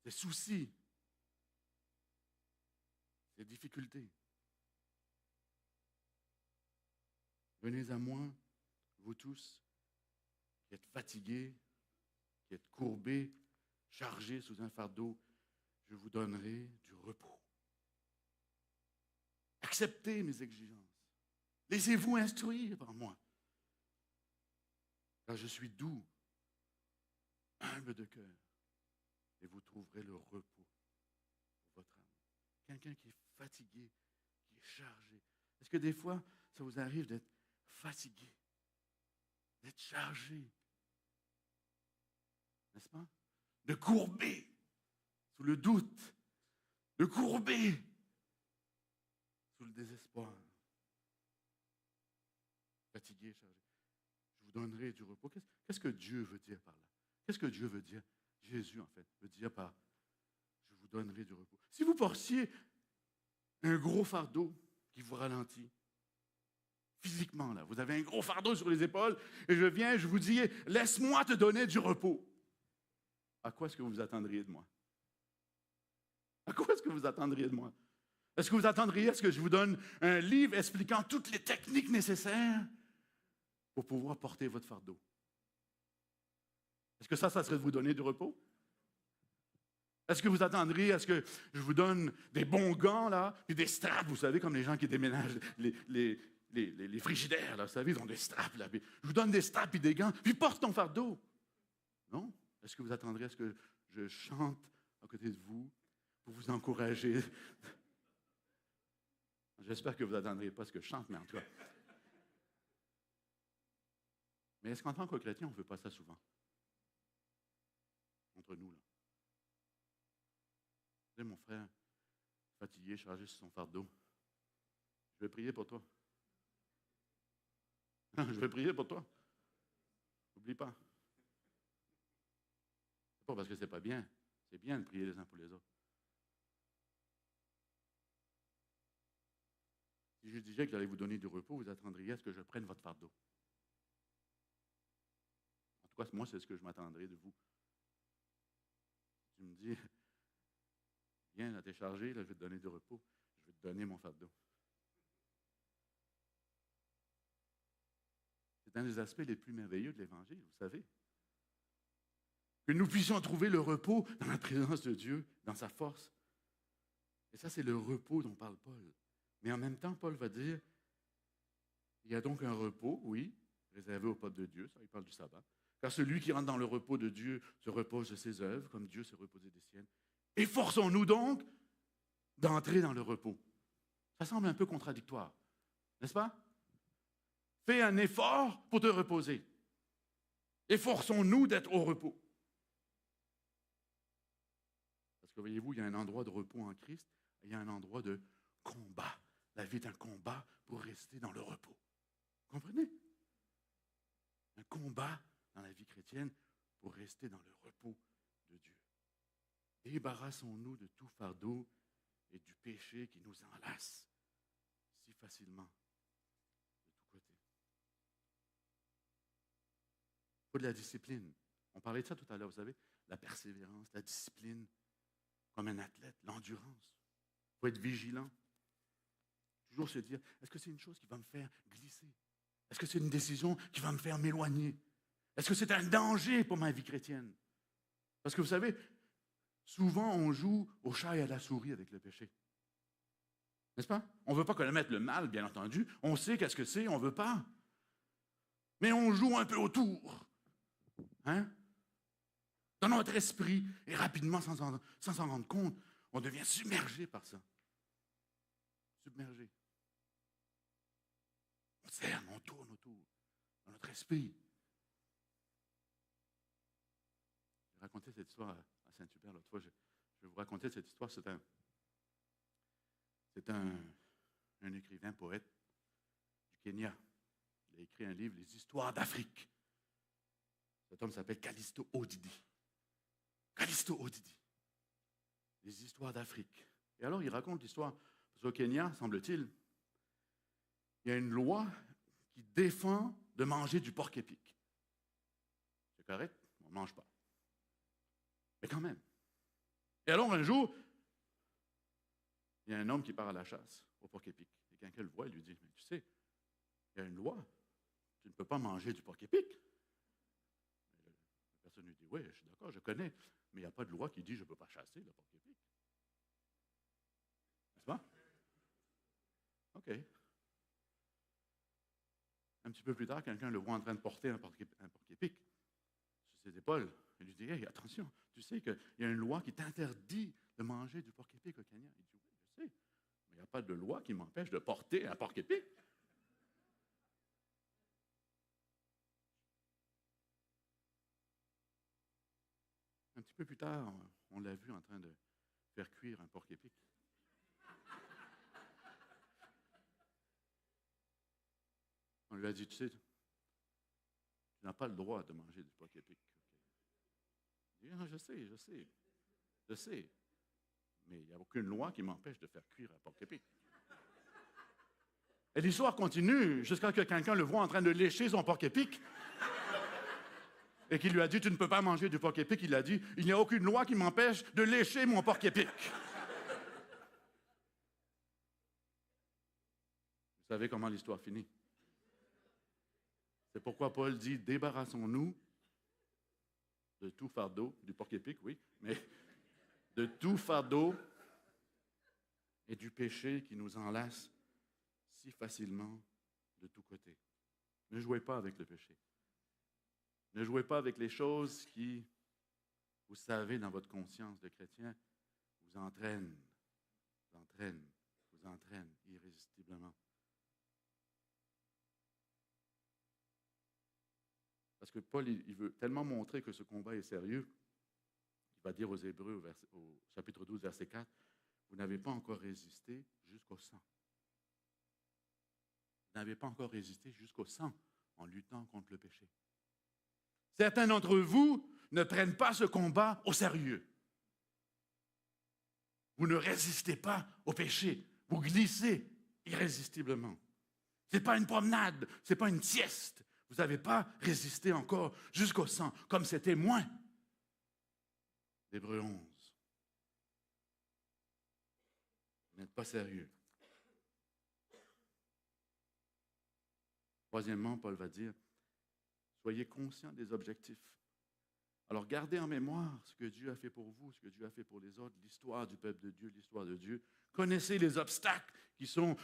Ces soucis, ces difficultés. Venez à moi, vous tous, qui êtes fatigués, qui êtes courbés, chargés sous un fardeau, je vous donnerai du repos. Acceptez mes exigences. Laissez-vous instruire par moi. Car je suis doux, humble de cœur, et vous trouverez le repos pour votre âme. Quelqu'un qui est fatigué, qui est chargé. Est-ce que des fois, ça vous arrive d'être fatigué, d'être chargé, n'est-ce pas? De courber sous le doute, de courber sous le désespoir. Fatigué, chargé. Je vous donnerai du repos. Qu'est-ce que Dieu veut dire par là? Qu'est-ce que Dieu veut dire? Jésus, en fait, veut dire par « je vous donnerai du repos ». Si vous portiez un gros fardeau qui vous ralentit, physiquement, là, vous avez un gros fardeau sur les épaules, et je viens, je vous dis « laisse-moi te donner du repos ». À quoi est-ce que vous attendriez de moi? À quoi est-ce que vous attendriez de moi? Est-ce que vous attendriez à ce que je vous donne un livre expliquant toutes les techniques nécessaires pour pouvoir porter votre fardeau? Est-ce que ça serait de vous donner du repos? Est-ce que vous attendriez à ce que je vous donne des bons gants, là, puis des straps, vous savez, comme les gens qui déménagent les frigidaires, là, vous savez, ils ont des straps, là. Puis je vous donne des straps et des gants, puis porte ton fardeau. Non? Est-ce que vous attendriez à ce que je chante à côté de vous pour vous encourager? J'espère que vous n'attendriez pas à ce que je chante, mais en tout cas. Mais est-ce qu'en tant que chrétien, on ne veut pas ça souvent? Entre nous, là. Vous savez, mon frère, fatigué, chargé sur son fardeau, je vais prier pour toi. Je vais prier pour toi. N'oublie pas. C'est pas parce que c'est pas bien. C'est bien de prier les uns pour les autres. Si je disais que j'allais vous donner du repos, vous attendriez à ce que je prenne votre fardeau. En tout cas, moi, c'est ce que je m'attendrais de vous. Tu me dis, viens, là, t'es chargé, là, je vais te donner du repos. Je vais te donner mon fardeau. C'est un des aspects les plus merveilleux de l'Évangile, vous savez. Que nous puissions trouver le repos dans la présence de Dieu, dans sa force. Et ça, c'est le repos dont parle Paul. Mais en même temps, Paul va dire, il y a donc un repos, oui, réservé au peuple de Dieu, ça, il parle du sabbat. Car celui qui rentre dans le repos de Dieu se repose de ses œuvres, comme Dieu s'est reposé des siennes. Efforçons-nous donc d'entrer dans le repos. Ça semble un peu contradictoire, n'est-ce pas? Fais un effort pour te reposer. Efforçons-nous d'être au repos. Parce que voyez-vous, il y a un endroit de repos en Christ, et il y a un endroit de combat. La vie est un combat pour rester dans le repos. Vous comprenez? Un combat dans la vie chrétienne pour rester dans le repos de Dieu. Débarrassons-nous de tout fardeau et du péché qui nous enlace si facilement de tous côtés. Il faut de la discipline. On parlait de ça tout à l'heure, vous savez, la persévérance, la discipline, comme un athlète, l'endurance. Il faut être vigilant. Toujours se dire, est-ce que c'est une chose qui va me faire glisser? Est-ce que c'est une décision qui va me faire m'éloigner? Est-ce que c'est un danger pour ma vie chrétienne? Parce que vous savez, souvent on joue au chat et à la souris avec le péché. N'est-ce pas? On ne veut pas commettre le mal, bien entendu. On sait qu'est-ce que c'est, on ne veut pas. Mais on joue un peu autour. Hein? Dans notre esprit, et rapidement, sans s'en rendre compte, on devient submergé par ça. Submergé. On cerne, on tourne autour, dans notre esprit. raconté cette histoire à Saint-Hubert l'autre fois. Je vais vous raconter cette histoire. C'est un écrivain, poète du Kenya. Il a écrit un livre, Les Histoires d'Afrique. Cet homme s'appelle Callisto Odidi. Callisto Odidi. Les Histoires d'Afrique. Et alors, il raconte l'histoire. Parce qu'au Kenya, semble-t-il, il y a une loi qui défend de manger du porc-épic. C'est correct? On ne mange pas. Mais quand même. Et alors, un jour, il y a un homme qui part à la chasse au porc-épic. Et quelqu'un le voit, il lui dit, mais tu sais, il y a une loi. Tu ne peux pas manger du porc-épic. La personne lui dit, oui, je suis d'accord, je connais. Mais il n'y a pas de loi qui dit, je ne peux pas chasser le porc-épic. N'est-ce pas? OK. Un petit peu plus tard, quelqu'un le voit en train de porter un porc-épic sur ses épaules. Il lui dit, hey, attention, tu sais qu'il y a une loi qui t'interdit de manger du porc-épic au Kenya. Il dit, oui, je sais, mais il n'y a pas de loi qui m'empêche de porter un porc-épic. Un petit peu plus tard, on l'a vu en train de faire cuire un porc-épic. On lui a dit, tu sais, tu n'as pas le droit de manger du porc-épic. Il dit, ah, je sais. Mais il n'y a aucune loi qui m'empêche de faire cuire un porc-épic. Et l'histoire continue jusqu'à ce que quelqu'un le voit en train de lécher son porc-épic et qu'il lui a dit, tu ne peux pas manger du porc-épic. Il a dit, il n'y a aucune loi qui m'empêche de lécher mon porc-épic. Vous savez comment l'histoire finit? C'est pourquoi Paul dit, débarrassons-nous de tout fardeau, du porc-épic, oui, mais de tout fardeau et du péché qui nous enlace si facilement de tous côtés. Ne jouez pas avec le péché. Ne jouez pas avec les choses qui, vous savez, dans votre conscience de chrétien, vous entraînent irrésistiblement. Parce que Paul, il veut tellement montrer que ce combat est sérieux, il va dire aux Hébreux, au chapitre 12, verset 4, « Vous n'avez pas encore résisté jusqu'au sang. » Vous n'avez pas encore résisté jusqu'au sang en luttant contre le péché. Certains d'entre vous ne prennent pas ce combat au sérieux. Vous ne résistez pas au péché. Vous glissez irrésistiblement. Ce n'est pas une promenade, ce n'est pas une sieste. Vous n'avez pas résisté encore jusqu'au sang, comme ces témoins d'Hébreux 11. Vous n'êtes pas sérieux. Troisièmement, Paul va dire, soyez conscients des objectifs. Alors, gardez en mémoire ce que Dieu a fait pour vous, ce que Dieu a fait pour les autres, l'histoire du peuple de Dieu, l'histoire de Dieu. Connaissez les obstacles qui sont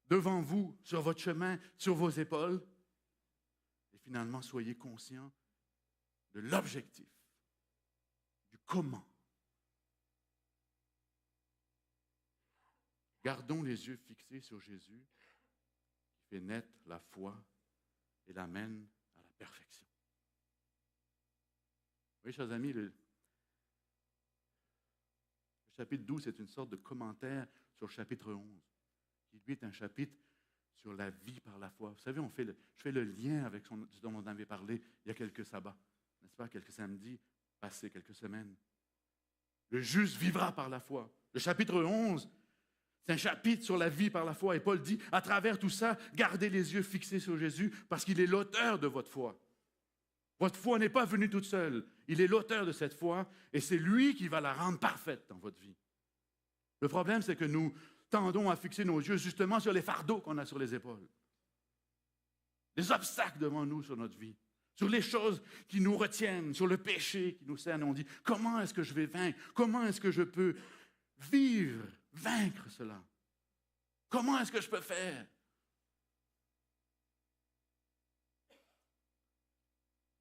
devant vous, sur votre chemin, sur vos épaules. Et finalement, soyez conscients de l'objectif, du comment. Gardons les yeux fixés sur Jésus, qui fait naître la foi et l'amène à la perfection. Oui, chers amis, le chapitre 12 est une sorte de commentaire sur le chapitre 11, qui lui est un chapitre sur la vie par la foi. Vous savez, je fais le lien avec ce dont on avait parlé il y a quelques sabbats, n'est-ce pas, quelques samedis passés, quelques semaines. Le juste vivra par la foi. Le chapitre 11, c'est un chapitre sur la vie par la foi. Et Paul dit, à travers tout ça, gardez les yeux fixés sur Jésus parce qu'il est l'auteur de votre foi. Votre foi n'est pas venue toute seule. Il est l'auteur de cette foi et c'est lui qui va la rendre parfaite dans votre vie. Le problème, c'est que nous tendons à fixer nos yeux justement sur les fardeaux qu'on a sur les épaules. Les obstacles devant nous sur notre vie. Sur les choses qui nous retiennent, sur le péché qui nous cerne. On dit, comment est-ce que je vais vaincre? Comment est-ce que je peux vaincre cela? Comment est-ce que je peux faire?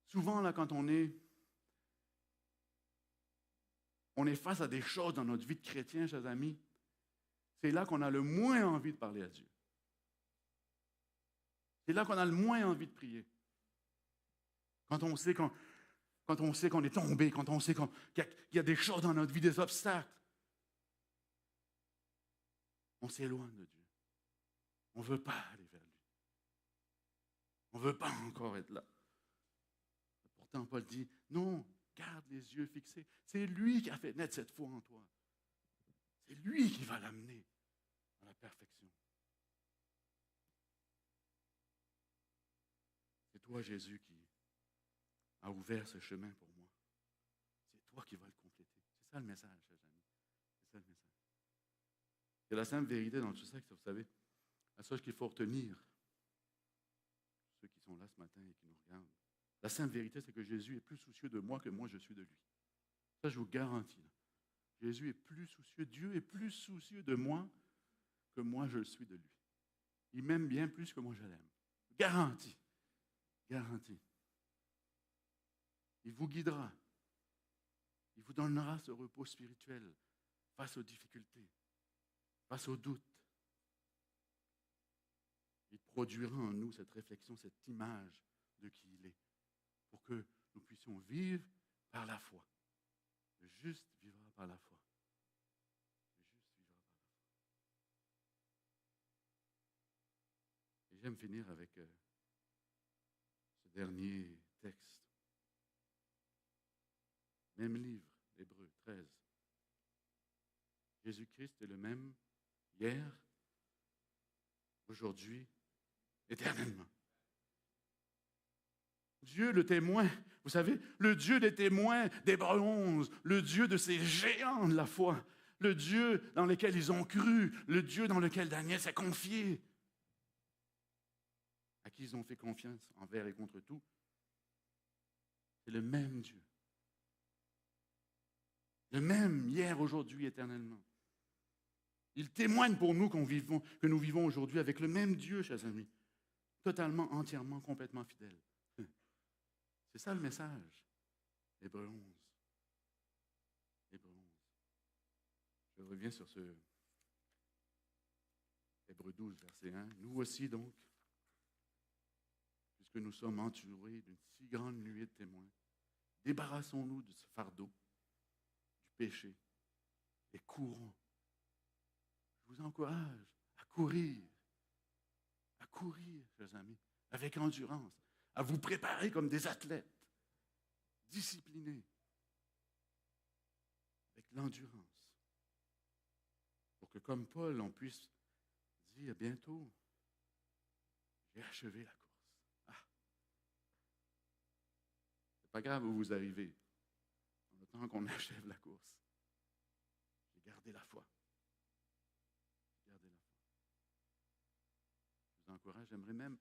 Souvent, là, quand on est face à des choses dans notre vie de chrétien, chers amis, c'est là qu'on a le moins envie de parler à Dieu. C'est là qu'on a le moins envie de prier. Quand on sait quand on sait qu'on est tombé, quand on sait qu'il y a des choses dans notre vie, des obstacles, on s'éloigne de Dieu. On ne veut pas aller vers lui. On ne veut pas encore être là. Pourtant, Paul dit, non, garde les yeux fixés. C'est lui qui a fait naître cette foi en toi. C'est lui qui va l'amener à la perfection. C'est toi, Jésus, qui a ouvert ce chemin pour moi. C'est toi qui vas le compléter. C'est ça le message, chers amis. C'est ça le message. C'est la simple vérité dans tout ça, que vous savez, la chose qu'il faut retenir, ceux qui sont là ce matin et qui nous regardent. La simple vérité, c'est que Jésus est plus soucieux de moi que moi je suis de lui. Ça, je vous garantis. Là. Jésus est plus soucieux, Dieu est plus soucieux de moi que moi je le suis de lui. Il m'aime bien plus que moi je l'aime. Garanti. Garanti. Il vous guidera. Il vous donnera ce repos spirituel face aux difficultés, face aux doutes. Il produira en nous cette réflexion, cette image de qui il est, pour que nous puissions vivre par la foi. Le juste vivra par la foi. Le juste vivra par la foi. Et j'aime finir avec ce dernier texte. Même livre, Hébreux 13. Jésus-Christ est le même hier, aujourd'hui, éternellement. Dieu, le témoin, vous savez, le Dieu des témoins d'Hébreux 11, le Dieu de ces géants de la foi, le Dieu dans lequel ils ont cru, le Dieu dans lequel Daniel s'est confié, à qui ils ont fait confiance envers et contre tout, c'est le même Dieu. Le même hier, aujourd'hui, éternellement. Il témoigne pour nous que nous vivons aujourd'hui avec le même Dieu, chers amis, totalement, entièrement, complètement fidèle. C'est ça le message. Hébreux 11. Hébreux 11. Je reviens sur ce Hébreux 12, verset 1. Nous aussi donc, puisque nous sommes entourés d'une si grande nuée de témoins, débarrassons-nous de ce fardeau, du péché, et courons. Je vous encourage à courir, chers amis, avec endurance, à vous préparer comme des athlètes, disciplinés, avec l'endurance, pour que comme Paul, on puisse dire bientôt, j'ai achevé la course. Ah. C'est pas grave où vous arrivez, en le temps qu'on achève la course. J'ai gardé la foi. Je vous encourage, j'aimerais même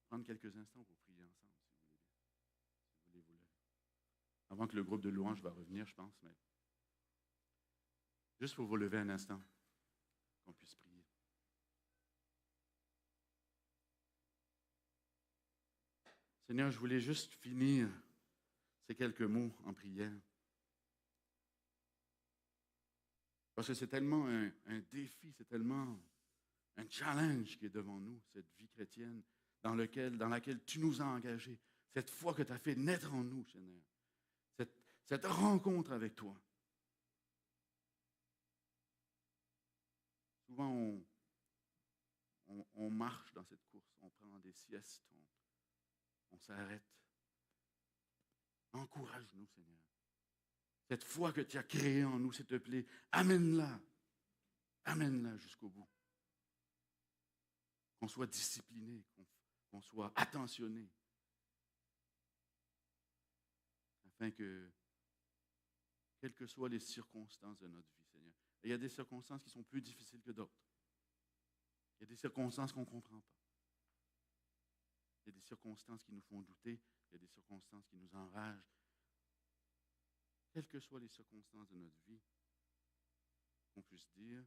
prendre quelques instants pour prier ensemble, si vous voulez bien. Si vous voulez vous lever. Avant que le groupe de louanges va revenir, je pense, mais juste pour vous lever un instant, qu'on puisse prier. Seigneur, je voulais juste finir ces quelques mots en prière. Parce que c'est tellement un défi, c'est tellement un challenge qui est devant nous, cette vie chrétienne dans laquelle tu nous as engagés, cette foi que tu as fait naître en nous, Seigneur, cette rencontre avec toi. Souvent, on marche dans cette course, on prend des siestes, on s'arrête. Encourage-nous, Seigneur. Cette foi que tu as créée en nous, s'il te plaît, amène-la. Amène-la jusqu'au bout. Qu'on soit discipliné, qu'on soit attentionné. Afin que, quelles que soient les circonstances de notre vie, Seigneur, et il y a des circonstances qui sont plus difficiles que d'autres. Il y a des circonstances qu'on ne comprend pas. Il y a des circonstances qui nous font douter. Il y a des circonstances qui nous enragent. Quelles que soient les circonstances de notre vie, qu'on puisse dire,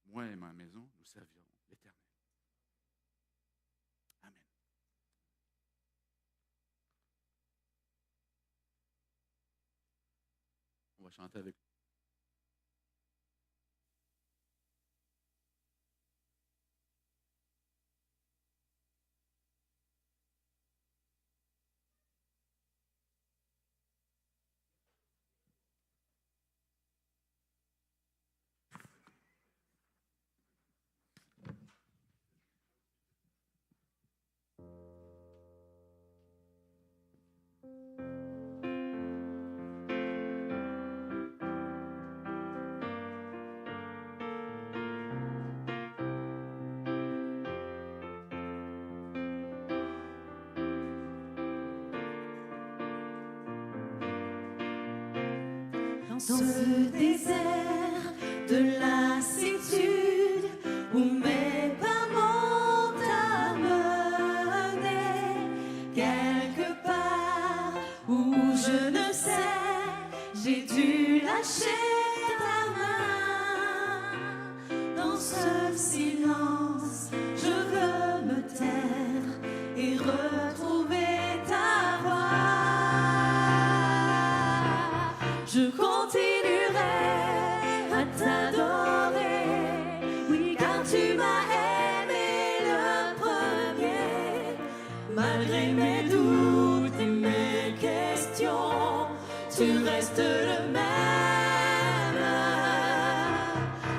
moi et ma maison, nous servirons l'Éternel. Amen. On va chanter avec Dans ce désert de lassitude où mes pas m'ont amené, quelque part où je ne sais, j'ai dû lâcher ta main. Dans ce silence, je veux me taire et retrouver ta voix. Je continuerai à t'adorer, oui, car tu m'as aimé le premier. Malgré mes doutes et mes questions, tu restes le même.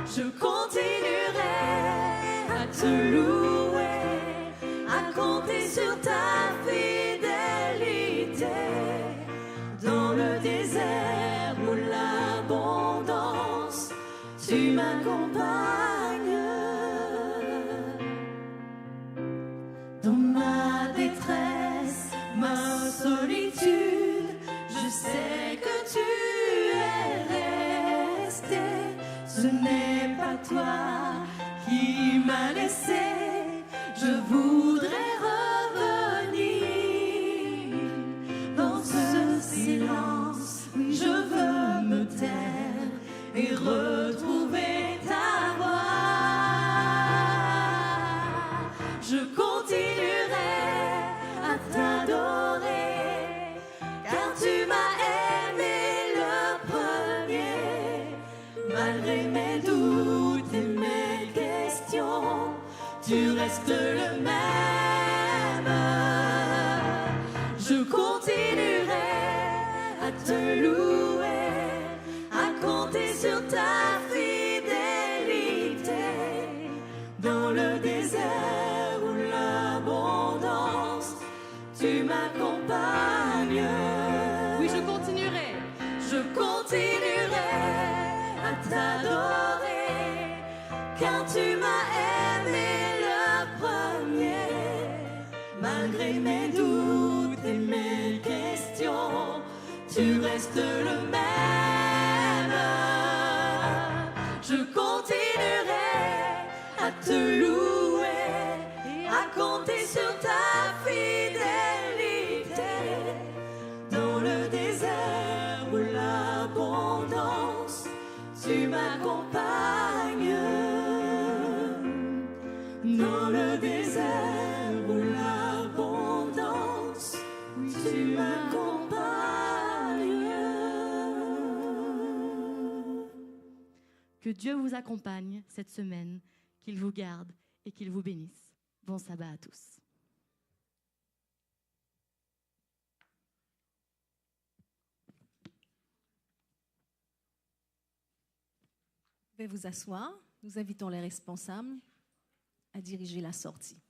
Je continuerai à te louer, à compter sur ta fidélité. Dans le désert ou l'abondance, tu m'accompagnes. Dans ma détresse, ma solitude, je sais que tu es resté. Ce n'est pas toi qui m'as laissé, je voudrais revenir. Dans ce silence, oui, je veux me taire et retrouver ta voix. Je continuerai à t'adorer, car tu m'as aimé le premier. Malgré mes doutes et mes questions, tu restes le même. Je continuerai à te louer, à compter sur ta fidélité. Dans le désert ou l'abondance, tu m'accompagnes. Oui, je continuerai. Je continuerai à t'adorer, car tu m'as aimé le premier. Malgré mes doutes et mes questions, tu restes le même. Je continuerai à te louer, à compter sur ta fidélité. Dans le désert ou l'abondance, tu m'accompagnes. Dans le désert ou l'abondance, tu m'accompagnes. Que Dieu vous accompagne cette semaine, qu'il vous garde et qu'il vous bénisse. Bon sabbat à tous. Vous pouvez vous asseoir. Nous invitons les responsables à diriger la sortie.